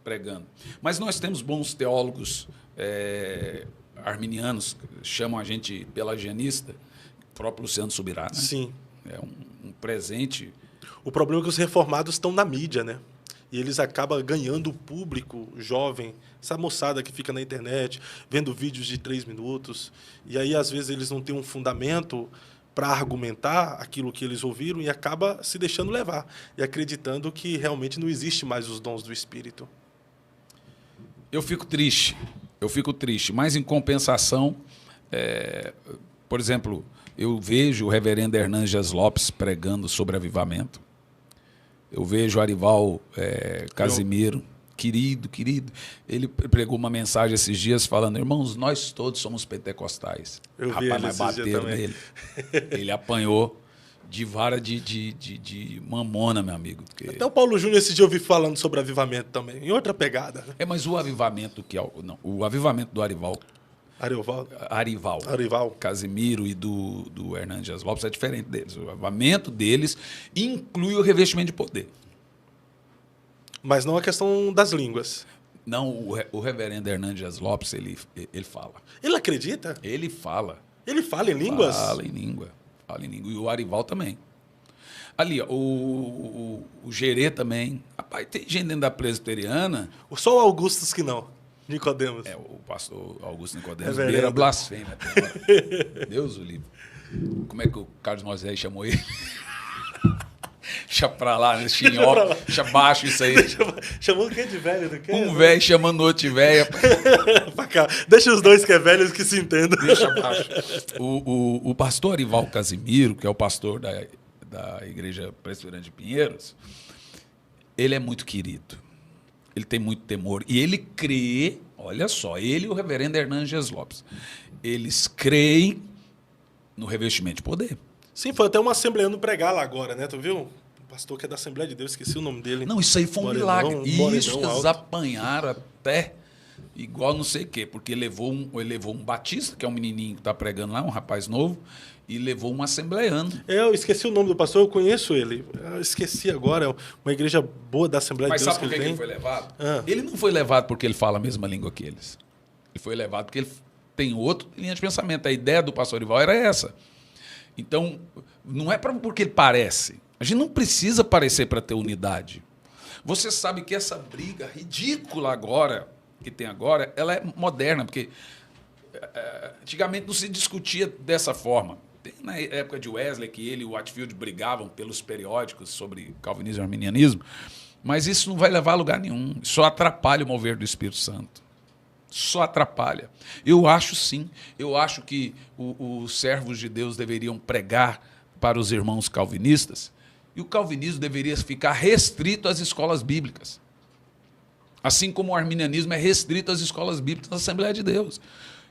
pregando. Mas nós temos bons teólogos arminianos, chamam a gente pelagianista, o próprio Luciano Subirá. Né? Sim. É um presente. O problema é que os reformados estão na mídia, né? E eles acabam ganhando o público jovem, essa moçada que fica na internet, vendo vídeos de 3 minutos. E aí, às vezes, eles não têm um fundamento para argumentar aquilo que eles ouviram e acaba se deixando levar e acreditando que realmente não existe mais os dons do Espírito. Eu fico triste, mas em compensação, por exemplo, eu vejo o reverendo Hernandes Lopes pregando sobre avivamento. Eu vejo o Arival Casimiro, querido. Ele pregou uma mensagem esses dias falando: irmãos, nós todos somos pentecostais. Eu vi ele mas bateram nele. Ele apanhou de vara de mamona, meu amigo. Porque... Até o Paulo Júnior esse dia eu vi falando sobre avivamento também, em outra pegada. Né? Mas o avivamento o avivamento do Arival Casimiro e do Hernandes Lopes é diferente deles. O avivamento deles inclui o revestimento de poder. Mas não a questão das línguas. Não, o reverendo Hernandes Lopes, ele fala. Ele acredita? Ele fala. Ele fala em línguas? Fala em língua. E o Arival também. Ali, ó, o Gerê também. Rapaz, tem gente dentro da presbiteriana... Só o Augustus que não. Nicodemos. O pastor Augusto Nicodemos beira blasfêmia. Deus o livre. Como é que o Carlos Moisés chamou ele? Deixa pra lá, né? Chinhoca. Deixa baixo isso aí. Chamou quem de velho do quê? Um velho chamando outro de velho. Deixa os dois que é velhos que se entendam. Deixa baixo. O pastor Arival Casimiro, que é o pastor da Igreja Presbiteriana de Pinheiros, ele é muito querido. Ele tem muito temor. E ele crê, olha só, ele e o reverendo Hernandes Lopes, eles creem no revestimento de poder. Sim, foi até um assembleano pregar lá agora, né? Tu viu? O pastor que é da Assembleia de Deus, esqueci o nome dele. Não, isso aí foi um milagre. Isso, eles apanharam até igual não sei o quê, porque ele levou um batista, que é um menininho que está pregando lá, um rapaz novo, e levou um assembleiano. Eu esqueci o nome do pastor, eu conheço ele. Eu esqueci agora, é uma igreja boa da Assembleia de Deus. Mas sabe por que ele foi levado? Ele não foi levado porque ele fala a mesma língua que eles. Ele foi levado porque ele tem outra linha de pensamento. A ideia do pastor Arival era essa. Então, não é porque ele parece. A gente não precisa parecer para ter unidade. Você sabe que essa briga ridícula agora, que tem agora, ela é moderna, porque antigamente não se discutia dessa forma. Na época de Wesley, que ele e o Whitefield brigavam pelos periódicos sobre calvinismo e arminianismo, mas isso não vai levar a lugar nenhum. Só atrapalha o mover do Espírito Santo. Só atrapalha. Eu acho sim. Eu acho que os servos de Deus deveriam pregar para os irmãos calvinistas e o calvinismo deveria ficar restrito às escolas bíblicas. Assim como o arminianismo é restrito às escolas bíblicas da Assembleia de Deus.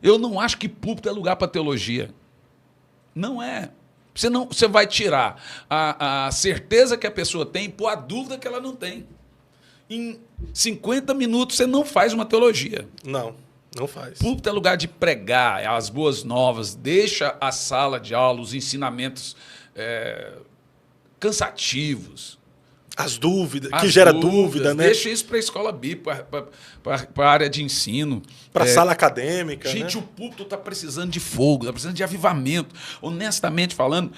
Eu não acho que púlpito é lugar para teologia. Não é. Você vai tirar a certeza que a pessoa tem por a dúvida que ela não tem. Em 50 minutos você não faz uma teologia. Não faz. Púlpito é lugar de pregar as boas novas, deixa a sala de aula, os ensinamentos cansativos. As dúvidas, que gera dúvida, né? Deixa isso para a escola bíblica, para a área de ensino. Para a sala acadêmica. Gente, né? O púlpito está precisando de fogo, está precisando de avivamento. Honestamente falando,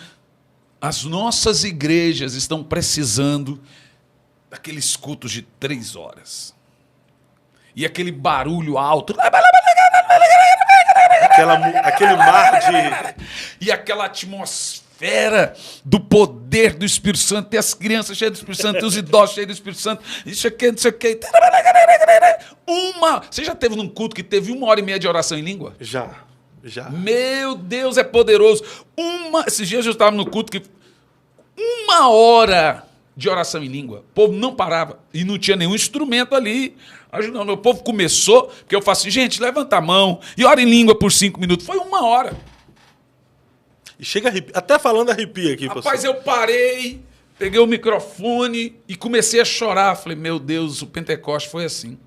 as nossas igrejas estão precisando daqueles cultos de 3 horas. E aquele barulho alto. Aquele mar de... E aquela atmosfera do poder do Espírito Santo, ter as crianças cheias do Espírito Santo, ter os idosos cheios do Espírito Santo, isso aqui, não sei o quê. Você já teve num culto que teve 1h30 de oração em língua? Já. Meu Deus, é poderoso. Esses dias eu estava no culto que 1 hora de oração em língua. O povo não parava e não tinha nenhum instrumento ali ajudando. O povo começou, porque eu faço assim, gente, levanta a mão e ora em língua por 5 minutos. Foi 1 hora. E chega a arrepiar, até falando arrepia aqui, Rapaz, pastor. eu parei, peguei o microfone e comecei a chorar. Falei, meu Deus, o Pentecoste foi assim.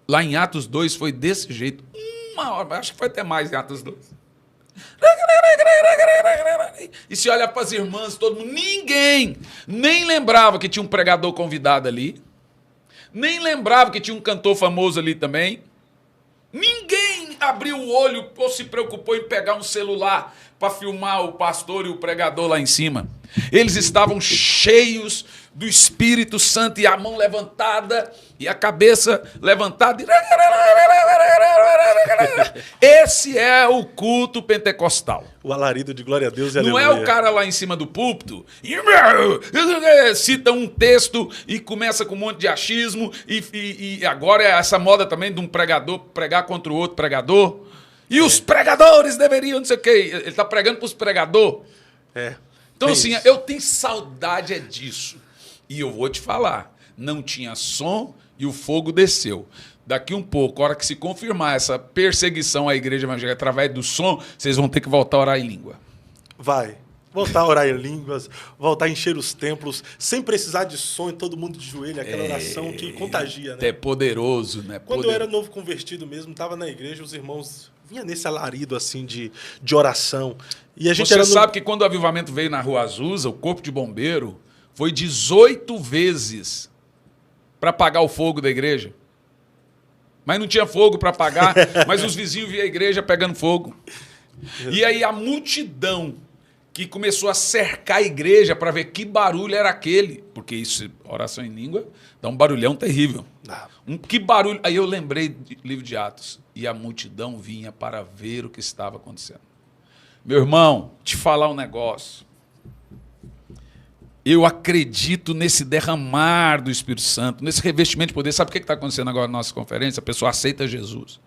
Lá em Atos 2 foi desse jeito. Uma hora, acho que foi até mais em Atos 2. E se olha para as irmãs, todo mundo, ninguém nem lembrava que tinha um pregador convidado ali. Nem lembrava que tinha um cantor famoso ali também. Ninguém abriu o olho ou se preocupou em pegar um celular para filmar o pastor e o pregador lá em cima. Eles estavam cheios do Espírito Santo e a mão levantada e a cabeça levantada. Esse é o culto pentecostal. O alarido de glória a Deus e Não aleluia. é o cara lá em cima do púlpito cita um texto e começa com um monte de achismo e agora é essa moda também de um pregador pregar contra o outro pregador. E os pregadores deveriam, não sei o quê. Ele está pregando para os pregadores. Então, assim, isso. eu tenho saudade disso. E eu vou te falar, não tinha som e o fogo desceu. Daqui um pouco, a hora que se confirmar essa perseguição à igreja evangélica através do som, vocês vão ter que voltar a orar em língua. Vai. Voltar a orar em línguas, voltar a encher os templos, sem precisar de som e todo mundo de joelho, aquela oração que contagia, né? É poderoso, né? Quando eu era novo convertido mesmo, estava na igreja, os irmãos vinham nesse alarido assim de oração. E a gente Você era sabe que quando o avivamento veio na Rua Azusa, o corpo de bombeiro foi 18 vezes para apagar o fogo da igreja. Mas não tinha fogo para apagar, mas os vizinhos viam a igreja pegando fogo. E aí a multidão que começou a cercar a igreja para ver que barulho era aquele. Porque isso, oração em língua, dá um barulhão terrível. Que barulho. Aí eu lembrei do livro de Atos. E a multidão vinha para ver o que estava acontecendo. Meu irmão, te falar um negócio. Eu acredito nesse derramar do Espírito Santo, nesse revestimento de poder. Sabe o que está acontecendo agora na nossa conferência? A pessoa aceita Jesus.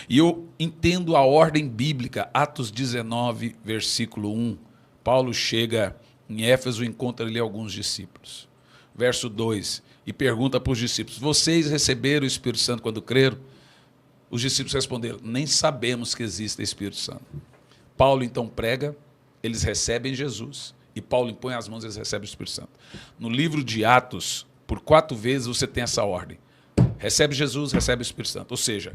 E eu entendo a ordem bíblica. Atos 19, versículo 1. Paulo chega em Éfeso e encontra ali alguns discípulos. Verso 2. E pergunta para os discípulos, vocês receberam o Espírito Santo quando creram? Os discípulos responderam, nem sabemos que existe Espírito Santo. Paulo então prega, eles recebem Jesus. E Paulo impõe as mãos e eles recebem o Espírito Santo. No livro de Atos, por 4 vezes você tem essa ordem. Recebe Jesus, recebe o Espírito Santo. Ou seja,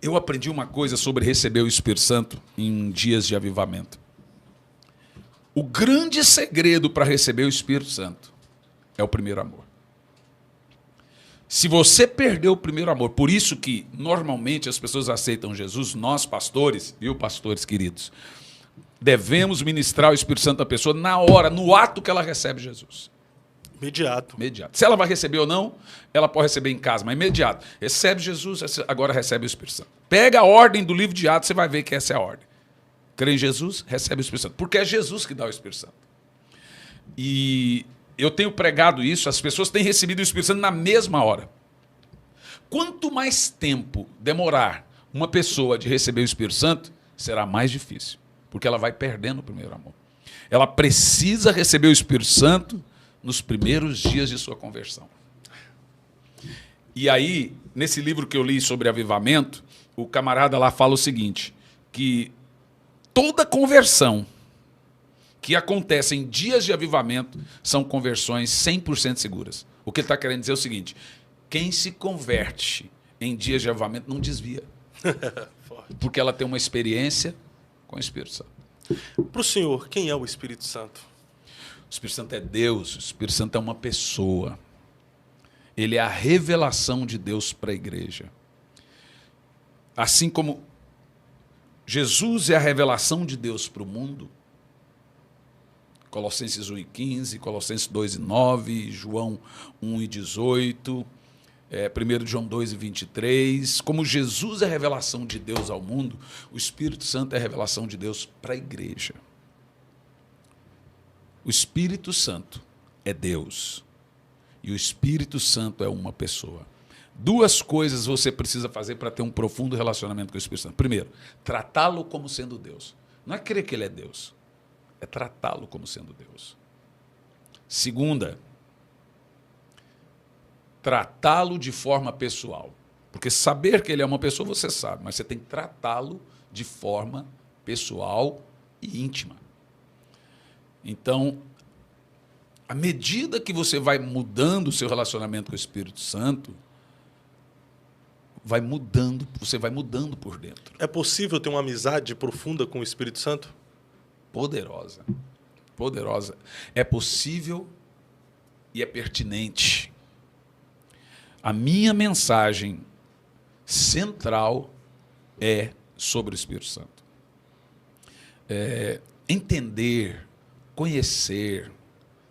eu aprendi uma coisa sobre receber o Espírito Santo em dias de avivamento. O grande segredo para receber o Espírito Santo é o primeiro amor. Se você perdeu o primeiro amor, por isso que normalmente as pessoas aceitam Jesus, nós pastores, viu, pastores queridos, devemos ministrar o Espírito Santo à pessoa na hora, no ato que ela recebe Jesus. Imediato. Se ela vai receber ou não, ela pode receber em casa, mas imediato. Recebe Jesus, agora recebe o Espírito Santo. Pega a ordem do livro de Atos, você vai ver que essa é a ordem. Crê em Jesus, recebe o Espírito Santo. Porque é Jesus que dá o Espírito Santo. E eu tenho pregado isso, as pessoas têm recebido o Espírito Santo na mesma hora. Quanto mais tempo demorar uma pessoa de receber o Espírito Santo, será mais difícil. Porque ela vai perdendo o primeiro amor. Ela precisa receber o Espírito Santo nos primeiros dias de sua conversão. E aí, nesse livro que eu li sobre avivamento, o camarada lá fala o seguinte, que toda conversão que acontece em dias de avivamento são conversões 100% seguras. O que ele está querendo dizer é o seguinte, quem se converte em dias de avivamento não desvia. Porque ela tem uma experiência com o Espírito Santo. Para o senhor, quem é o Espírito Santo? O Espírito Santo é Deus, o Espírito Santo é uma pessoa. Ele é a revelação de Deus para a igreja. Assim como Jesus é a revelação de Deus para o mundo, Colossenses 1:15, Colossenses 2:9, João 1:18, 1 João 2:23. Como Jesus é a revelação de Deus ao mundo, o Espírito Santo é a revelação de Deus para a igreja. O Espírito Santo é Deus. E o Espírito Santo é uma pessoa. 2 coisas você precisa fazer para ter um profundo relacionamento com o Espírito Santo. Primeiro, tratá-lo como sendo Deus. Não é crer que ele é Deus. É tratá-lo como sendo Deus. Segunda, tratá-lo de forma pessoal. Porque saber que ele é uma pessoa, você sabe, mas você tem que tratá-lo de forma pessoal e íntima. Então, à medida que você vai mudando o seu relacionamento com o Espírito Santo, você vai mudando por dentro. É possível ter uma amizade profunda com o Espírito Santo? Poderosa. Poderosa. É possível e é pertinente. A minha mensagem central é sobre o Espírito Santo. Entender, conhecer,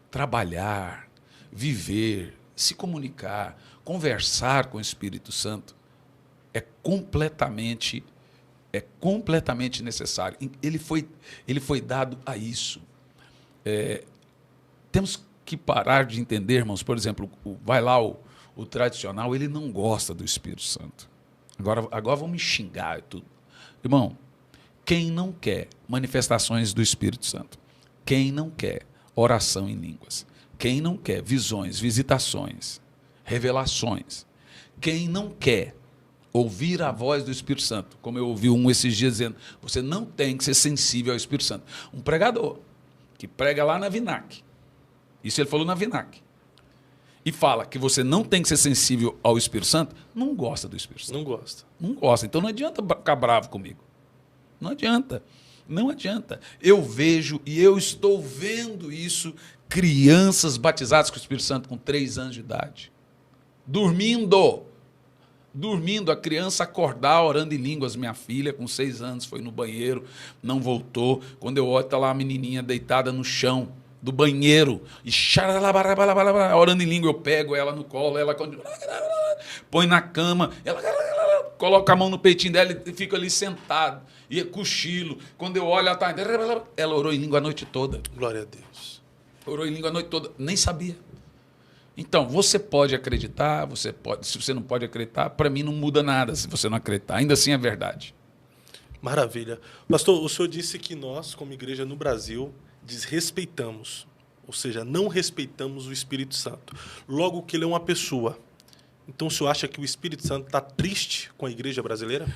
trabalhar, viver, se comunicar, conversar com o Espírito Santo é completamente necessário. Ele foi dado a isso. Temos que parar de entender, irmãos, por exemplo, vai lá o tradicional, ele não gosta do Espírito Santo. Agora vão me xingar e tudo. Irmão, quem não quer manifestações do Espírito Santo? Quem não quer oração em línguas? Quem não quer visões, visitações, revelações? Quem não quer ouvir a voz do Espírito Santo? Como eu ouvi um esses dias dizendo, você não tem que ser sensível ao Espírito Santo. Um pregador que prega lá na Vinac, isso ele falou na Vinac, e fala que você não tem que ser sensível ao Espírito Santo, não gosta do Espírito Santo. Não gosta. Não gosta. Então não adianta ficar bravo comigo. Não adianta. Não adianta. Eu vejo e eu estou vendo isso, crianças batizadas com o Espírito Santo com 3 anos de idade. Dormindo, a criança acordar orando em línguas. Minha filha, com 6 anos, foi no banheiro, não voltou. Quando eu olho, está lá a menininha deitada no chão do banheiro, e orando em língua. Eu pego ela no colo, ela põe na cama, ela coloca a mão no peitinho dela e fica ali sentado, e cochilo. Quando eu olho, ela orou em língua a noite toda. Glória a Deus. Orou em língua a noite toda, nem sabia. Então, você pode acreditar, se você não pode acreditar, para mim não muda nada se você não acreditar. Ainda assim é verdade. Maravilha. Pastor, o senhor disse que nós, como igreja no Brasil, desrespeitamos, ou seja, não respeitamos o Espírito Santo. Logo que ele é uma pessoa. Então, o senhor acha que o Espírito Santo está triste com a igreja brasileira?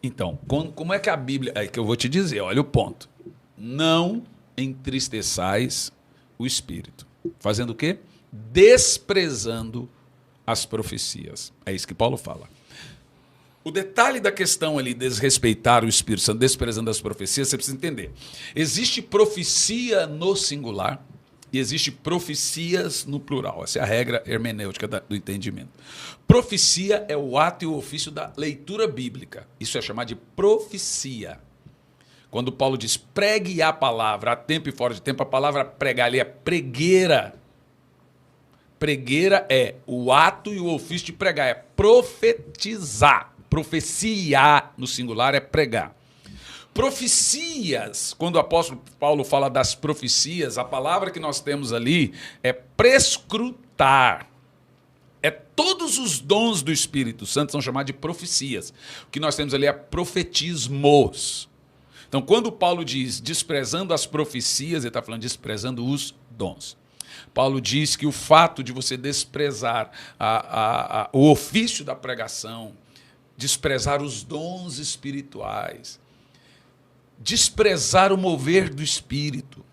Então, como é que a Bíblia... É que eu vou te dizer, olha o ponto. Não entristeçais o Espírito. Fazendo o quê? Desprezando as profecias. É isso que Paulo fala. O detalhe da questão ali, desrespeitar o Espírito Santo, desprezando as profecias, você precisa entender. Existe profecia no singular e existe profecias no plural. Essa é a regra hermenêutica do entendimento. Profecia é o ato e o ofício da leitura bíblica. Isso é chamado de profecia. Quando Paulo diz pregue a palavra, a tempo e fora de tempo, a palavra pregar ali é pregueira. Pregueira é o ato e o ofício de pregar, é profetizar. Profecia, no singular, é pregar. Profecias, quando o apóstolo Paulo fala das profecias, a palavra que nós temos ali é prescrutar. É todos os dons do Espírito Santo são chamados de profecias. O que nós temos ali é profetismos. Então, quando Paulo diz desprezando as profecias, ele está falando desprezando os dons. Paulo diz que o fato de você desprezar o ofício da pregação, desprezar os dons espirituais, desprezar o mover do Espírito,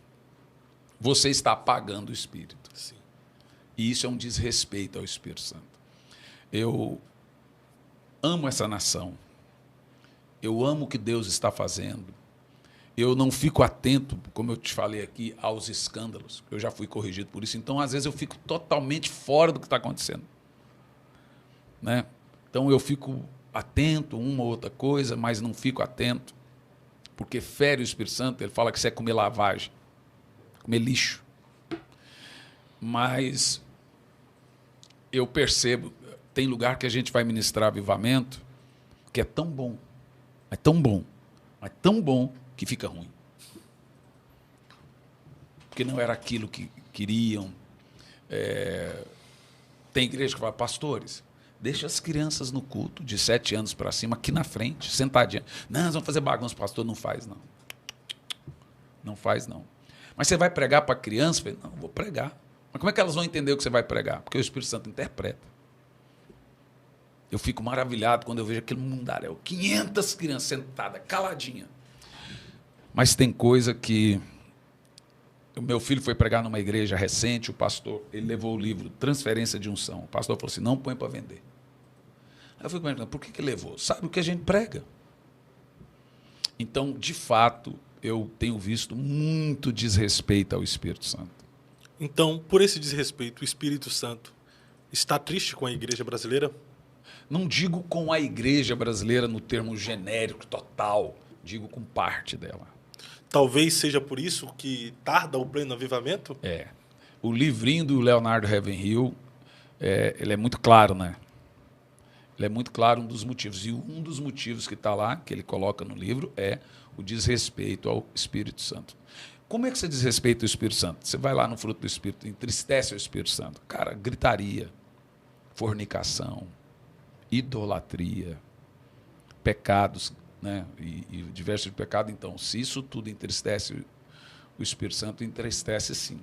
você está apagando o Espírito. Sim. E isso é um desrespeito ao Espírito Santo. Eu amo essa nação. Eu amo o que Deus está fazendo. Eu não fico atento, como eu te falei aqui, aos escândalos. Eu já fui corrigido por isso. Então, às vezes, eu fico totalmente fora do que está acontecendo. Né? Então, eu fico atento a uma ou outra coisa, mas não fico atento, porque fere o Espírito Santo. Ele fala que isso é comer lavagem, comer lixo. Mas eu percebo, tem lugar que a gente vai ministrar avivamento, que é tão bom, é tão bom, é tão bom, que fica ruim. Porque não era aquilo que queriam. Tem igreja que fala, pastores, deixa as crianças no culto, de 7 anos para cima, aqui na frente, sentadinha. Não, nós vamos fazer bagunça, pastor. Não faz, não. Não faz, não. Mas você vai pregar para a criança? Eu falei, não, vou pregar. Mas como é que elas vão entender o que você vai pregar? Porque o Espírito Santo interpreta. Eu fico maravilhado quando eu vejo aquele mundaréu. 500 crianças sentadas, caladinha. Mas tem coisa que... O meu filho foi pregar numa igreja recente, o pastor, ele levou o livro Transferência de Unção. O pastor falou assim, não põe para vender. Aí eu fico perguntando, por que levou? Sabe o que a gente prega? Então, de fato, eu tenho visto muito desrespeito ao Espírito Santo. Então, por esse desrespeito, o Espírito Santo está triste com a igreja brasileira? Não digo com a igreja brasileira no termo genérico, total. Digo com parte dela. Talvez seja por isso que tarda o pleno avivamento? É. O livrinho do Leonardo Ravenhill, ele é muito claro, né? Ele é muito claro um dos motivos. E um dos motivos que está lá, que ele coloca no livro, é o desrespeito ao Espírito Santo. Como é que você desrespeita o Espírito Santo? Você vai lá no fruto do Espírito, entristece o Espírito Santo. Cara, gritaria, fornicação, idolatria, pecados, né? E diversos pecados. Então, se isso tudo entristece o Espírito Santo, entristece sim.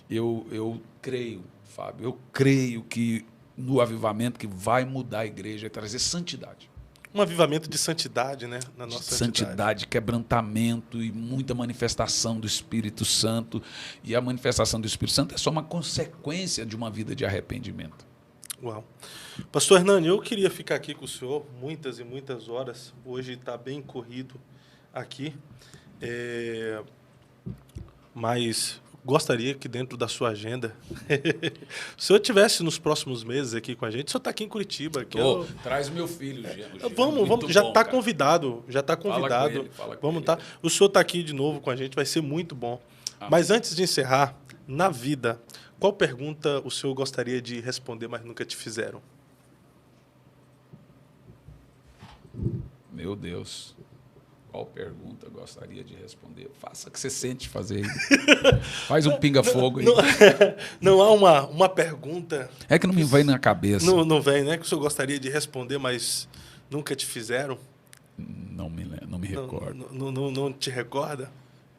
Eu creio, Fábio, eu creio que no avivamento que vai mudar a igreja é trazer santidade. Um avivamento de santidade, né? Na nossa santidade, quebrantamento e muita manifestação do Espírito Santo. E a manifestação do Espírito Santo é só uma consequência de uma vida de arrependimento. Uau. Pastor Hernani, eu queria ficar aqui com o senhor muitas e muitas horas. Hoje está bem corrido aqui. Mas gostaria que dentro da sua agenda, o senhor estivesse nos próximos meses aqui com a gente. O senhor está aqui em Curitiba. Traz meu filho, Jean. Vamos, já está convidado. Já está convidado. Fala com vamos ele. Tá. O senhor está aqui de novo com a gente, vai ser muito bom. Mas antes de encerrar, na vida, qual pergunta o senhor gostaria de responder, mas nunca te fizeram? Meu Deus. Qual pergunta eu gostaria de responder? Faça o que você sente fazer. Faz um pinga-fogo aí. Não há uma pergunta... É que não me vem na cabeça. Não vem, né? Que o senhor gostaria de responder, mas nunca te fizeram? Não me recordo. Não te recorda?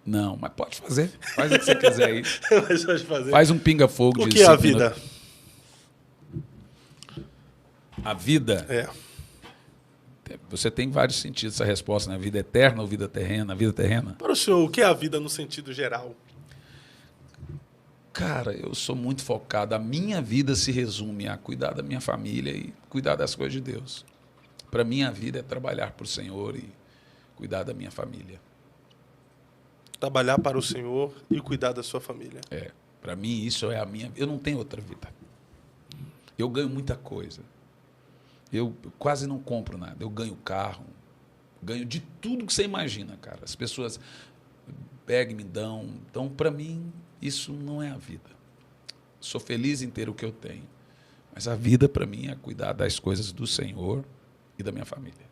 Não, mas pode fazer. Faz o que você quiser aí. Mas pode fazer. Faz um pinga-fogo de O que é a vida? A vida? Você tem vários sentidos essa resposta, né? Vida eterna ou vida terrena? Vida terrena? Para o senhor, o que é a vida no sentido geral? Cara, eu sou muito focado. A minha vida se resume a cuidar da minha família e cuidar das coisas de Deus. Para mim, a vida é trabalhar para o Senhor e cuidar da minha família. Trabalhar para o Senhor e cuidar da sua família. Para mim, isso é a minha... Eu não tenho outra vida. Eu ganho muita coisa. Eu quase não compro nada. Eu ganho carro, ganho de tudo que você imagina, cara. As pessoas pegam e me dão. Então, para mim, isso não é a vida. Sou feliz em ter o que eu tenho. Mas a vida, para mim, é cuidar das coisas do Senhor e da minha família.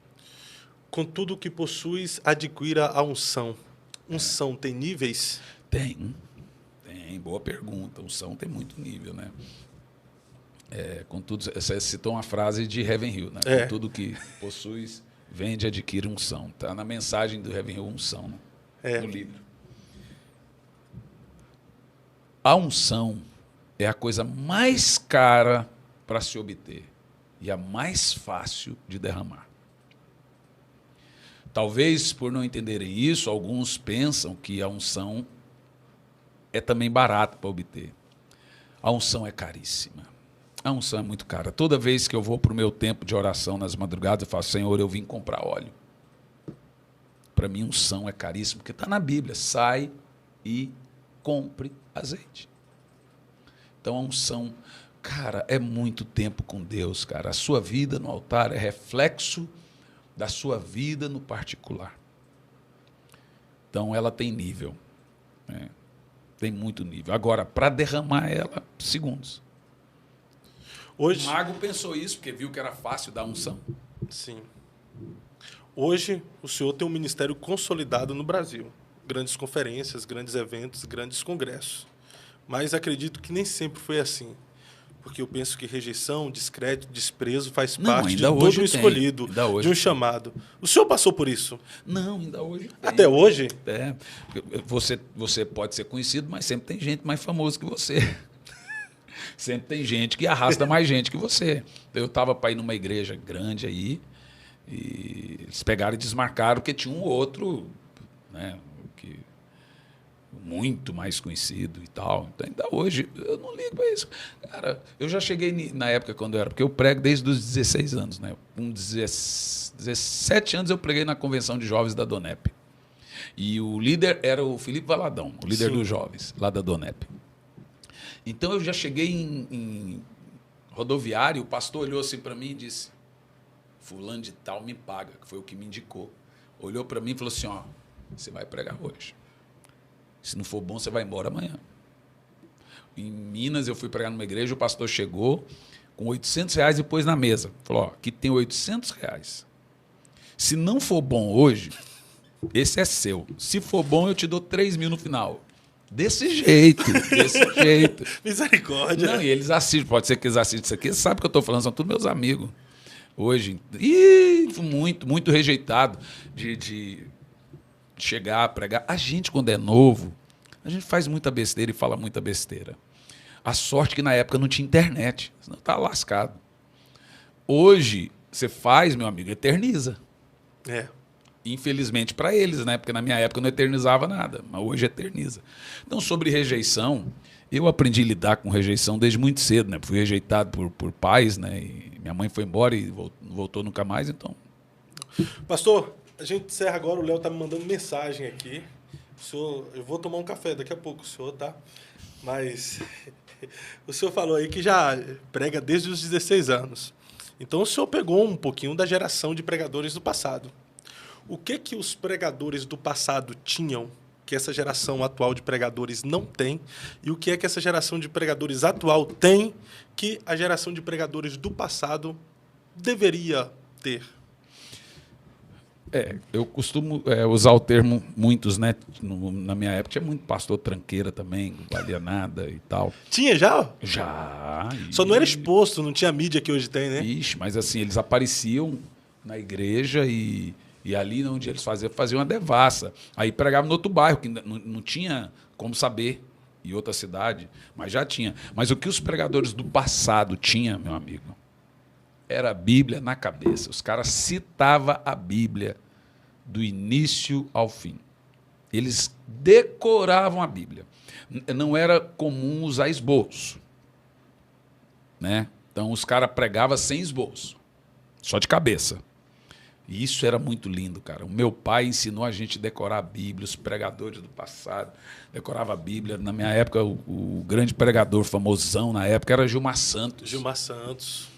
Com tudo que possuis, adquira a unção. Unção tem níveis? Tem. Boa pergunta. Unção tem muito nível, né? Contudo, você citou uma frase de Ravenhill, né? Com tudo que possuis, vende e adquire unção. Está na mensagem do Ravenhill, unção, né? No livro. A unção é a coisa mais cara para se obter e a mais fácil de derramar. Talvez, por não entenderem isso, alguns pensam que a unção é também barata para obter. A unção é caríssima. A unção é muito cara. Toda vez que eu vou para o meu tempo de oração nas madrugadas, eu falo, Senhor, eu vim comprar óleo. Para mim, unção é caríssimo, porque está na Bíblia. Sai e compre azeite. Então, a unção, cara, é muito tempo com Deus, cara. A sua vida no altar é reflexo da sua vida no particular. Então, ela tem nível. Né? Tem muito nível. Agora, para derramar ela, segundos. Hoje... O mago pensou isso, porque viu que era fácil dar unção. Sim. Hoje, o senhor tem um ministério consolidado no Brasil. Grandes conferências, grandes eventos, grandes congressos. Mas acredito que nem sempre foi assim. Porque eu penso que rejeição, descrédito, desprezo faz parte de todo um escolhido, de um chamado. O senhor passou por isso? Não, ainda hoje tem. Até hoje? Você pode ser conhecido, mas sempre tem gente mais famosa que você. Sempre tem gente que arrasta mais gente que você. Eu estava para ir numa igreja grande aí, e eles pegaram e desmarcaram, porque tinha um outro, né, que muito mais conhecido e tal. Então, ainda hoje, eu não ligo para isso. Cara, eu já cheguei na época quando eu era, porque eu prego desde os 16 anos, né? Com 17 anos eu preguei na convenção de jovens da Donep. E o líder era o Felipe Valadão, o líder dos jovens, lá da Donep. Então eu já cheguei em rodoviário, o pastor olhou assim para mim e disse: fulano de tal me paga, que foi o que me indicou. Olhou para mim e falou assim: ó, você vai pregar hoje. Se não for bom, você vai embora amanhã. Em Minas, eu fui pregar numa igreja, o pastor chegou com R$800 e pôs na mesa. Falou: ó, aqui tem R$800. Se não for bom hoje, esse é seu. Se for bom, eu te dou 3 mil no final. Desse jeito, desse jeito. Misericórdia. Não, e eles assistem, pode ser que eles assistam isso aqui, eles sabem o que eu estou falando, são todos meus amigos. Hoje, muito rejeitado de chegar a pregar. A gente, quando é novo, a gente faz muita besteira e fala muita besteira. A sorte que na época não tinha internet, senão tá lascado. Hoje, você faz, meu amigo, eterniza. É. Infelizmente para eles, né? Porque na minha época não eternizava nada, mas hoje eterniza. Então, sobre rejeição, eu aprendi a lidar com rejeição desde muito cedo, né? Fui rejeitado por pais, né? E minha mãe foi embora e voltou nunca mais, então. Pastor, a gente encerra agora, o Léo tá me mandando mensagem aqui. O senhor, eu vou tomar um café daqui a pouco, o senhor, tá? Mas o senhor falou aí que já prega desde os 16 anos. Então o senhor pegou um pouquinho da geração de pregadores do passado. O que os pregadores do passado tinham que essa geração atual de pregadores não tem? E o que é que essa geração de pregadores atual tem que a geração de pregadores do passado deveria ter? Eu costumo usar o termo muitos, né? Na minha época tinha muito pastor tranqueira também, não valia nada e tal. Tinha já? Já. Só não era exposto, não tinha a mídia que hoje tem, né? Ixi, mas assim, eles apareciam na igreja e ali onde eles faziam uma devassa. Aí pregavam no outro bairro, que não tinha como saber, em outra cidade, mas já tinha. Mas o que os pregadores do passado tinham, meu amigo, era a Bíblia na cabeça. Os caras citavam a Bíblia do início ao fim. Eles decoravam a Bíblia. Não era comum usar esboço, né? Então os caras pregavam sem esboço, só de cabeça. E isso era muito lindo, cara. O meu pai ensinou a gente a decorar a Bíblia, os pregadores do passado decoravam a Bíblia. Na minha época, o grande pregador famosão na época era Gilmar Santos. Gilmar Santos.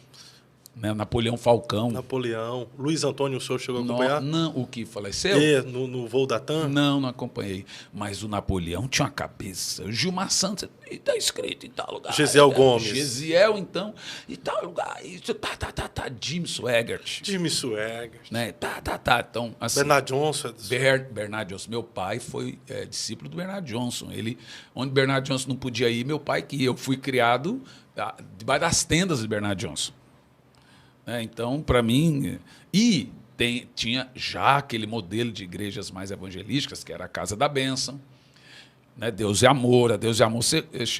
Né? Napoleão Falcão. Napoleão. Luiz Antônio, o senhor chegou a acompanhar? Não, o que faleceu? No voo da TAM? Não acompanhei. Mas o Napoleão tinha uma cabeça. O Gilmar Santos está escrito em tal lugar. Gesiel Gomes. Gesiel, então, em tal lugar. Isso, Jim Swaggart. Jimmy Swaggart. Né? Então, assim, Bernard Johnson. Bernard Johnson. Meu pai foi discípulo do Bernard Johnson. Onde Bernard Johnson não podia ir, meu pai que ia. Eu fui criado debaixo das tendas de Bernard Johnson. Então, para mim... E tinha já aquele modelo de igrejas mais evangelísticas, que era a Casa da Bênção, né? Deus é amor, a Deus é amor.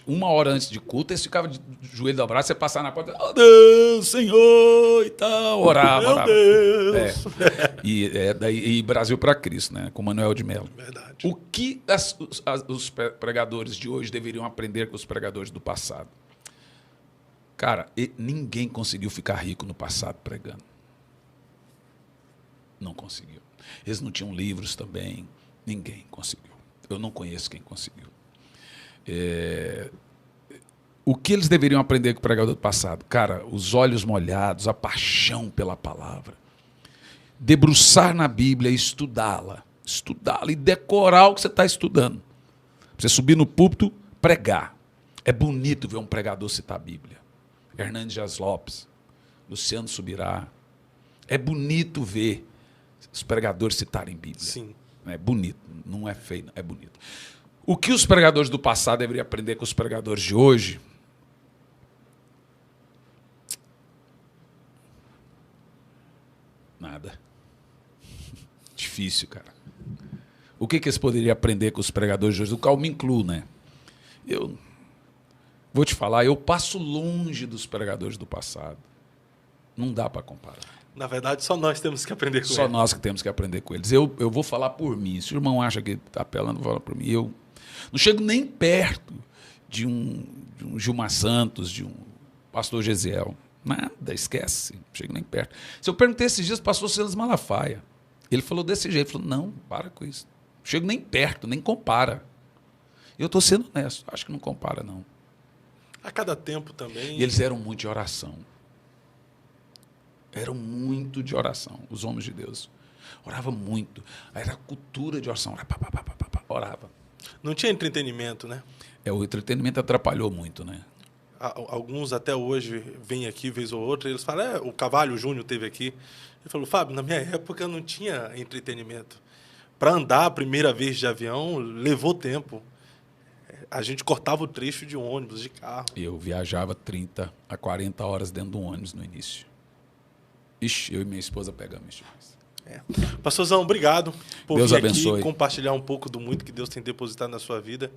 Uma hora antes de culto, eles ficavam de joelho dobrado, você passava na porta, oh Deus, Senhor, e tal, orava. Meu Deus! E Brasil para Cristo, né? Com Manuel de Mello. Verdade. O que os pregadores de hoje deveriam aprender com os pregadores do passado? Cara, ninguém conseguiu ficar rico no passado pregando. Não conseguiu. Eles não tinham livros também. Ninguém conseguiu. Eu não conheço quem conseguiu. O que eles deveriam aprender com o pregador do passado? Cara, os olhos molhados, a paixão pela palavra. Debruçar na Bíblia e estudá-la. Estudá-la e decorar o que você está estudando. Você subir no púlpito, pregar. É bonito ver um pregador citar a Bíblia. Hernandes Dias Lopes, Luciano Subirá. É bonito ver os pregadores citarem Bíblia. Sim. É bonito, não é feio, é bonito. O que os pregadores do passado deveriam aprender com os pregadores de hoje? Nada. Difícil, cara. O que eles poderiam aprender com os pregadores de hoje? O qual me incluo, né? Vou te falar, eu passo longe dos pregadores do passado. Não dá para comparar. Na verdade, só nós temos que aprender com Só eles. nós que temos que aprender com eles. Eu vou falar por mim. Se o irmão acha que está apelando, vou falar por mim. Eu não chego nem perto de um Gilmar Santos, de um pastor Gesiel. Nada, esquece. Não chego nem perto. Se eu perguntei esses dias, pastor Silas Malafaia. Ele falou desse jeito. Ele falou, não, para com isso. Não chego nem perto, nem compara. Eu estou sendo honesto. Acho que não compara, não. A cada tempo também. E eles eram muito de oração. Eram muito de oração, os homens de Deus. Orava muito. Era cultura de oração. Orava. Não tinha entretenimento, né? O entretenimento atrapalhou muito, né? Alguns até hoje vêm aqui, vez ou outra, e eles falam, o Cavalho Júnior teve aqui. Ele falou, Fábio, na minha época não tinha entretenimento. Para andar a primeira vez de avião, levou tempo. A gente cortava o trecho de ônibus, de carro. Eu viajava 30 a 40 horas dentro de um ônibus no início. Ixi, eu e minha esposa pegamos isso. Pastorzão, obrigado por Deus vir abençoe. aqui compartilhar um pouco do muito que Deus tem depositado na sua vida.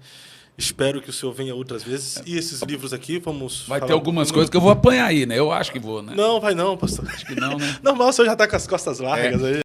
Espero que o senhor venha outras vezes. E esses livros aqui, vamos... Vai ter algumas coisas que eu vou apanhar aí, né? Eu acho que vou, né? Não, vai não, pastor. Acho que não, né? Normal, o senhor já está com as costas largas aí.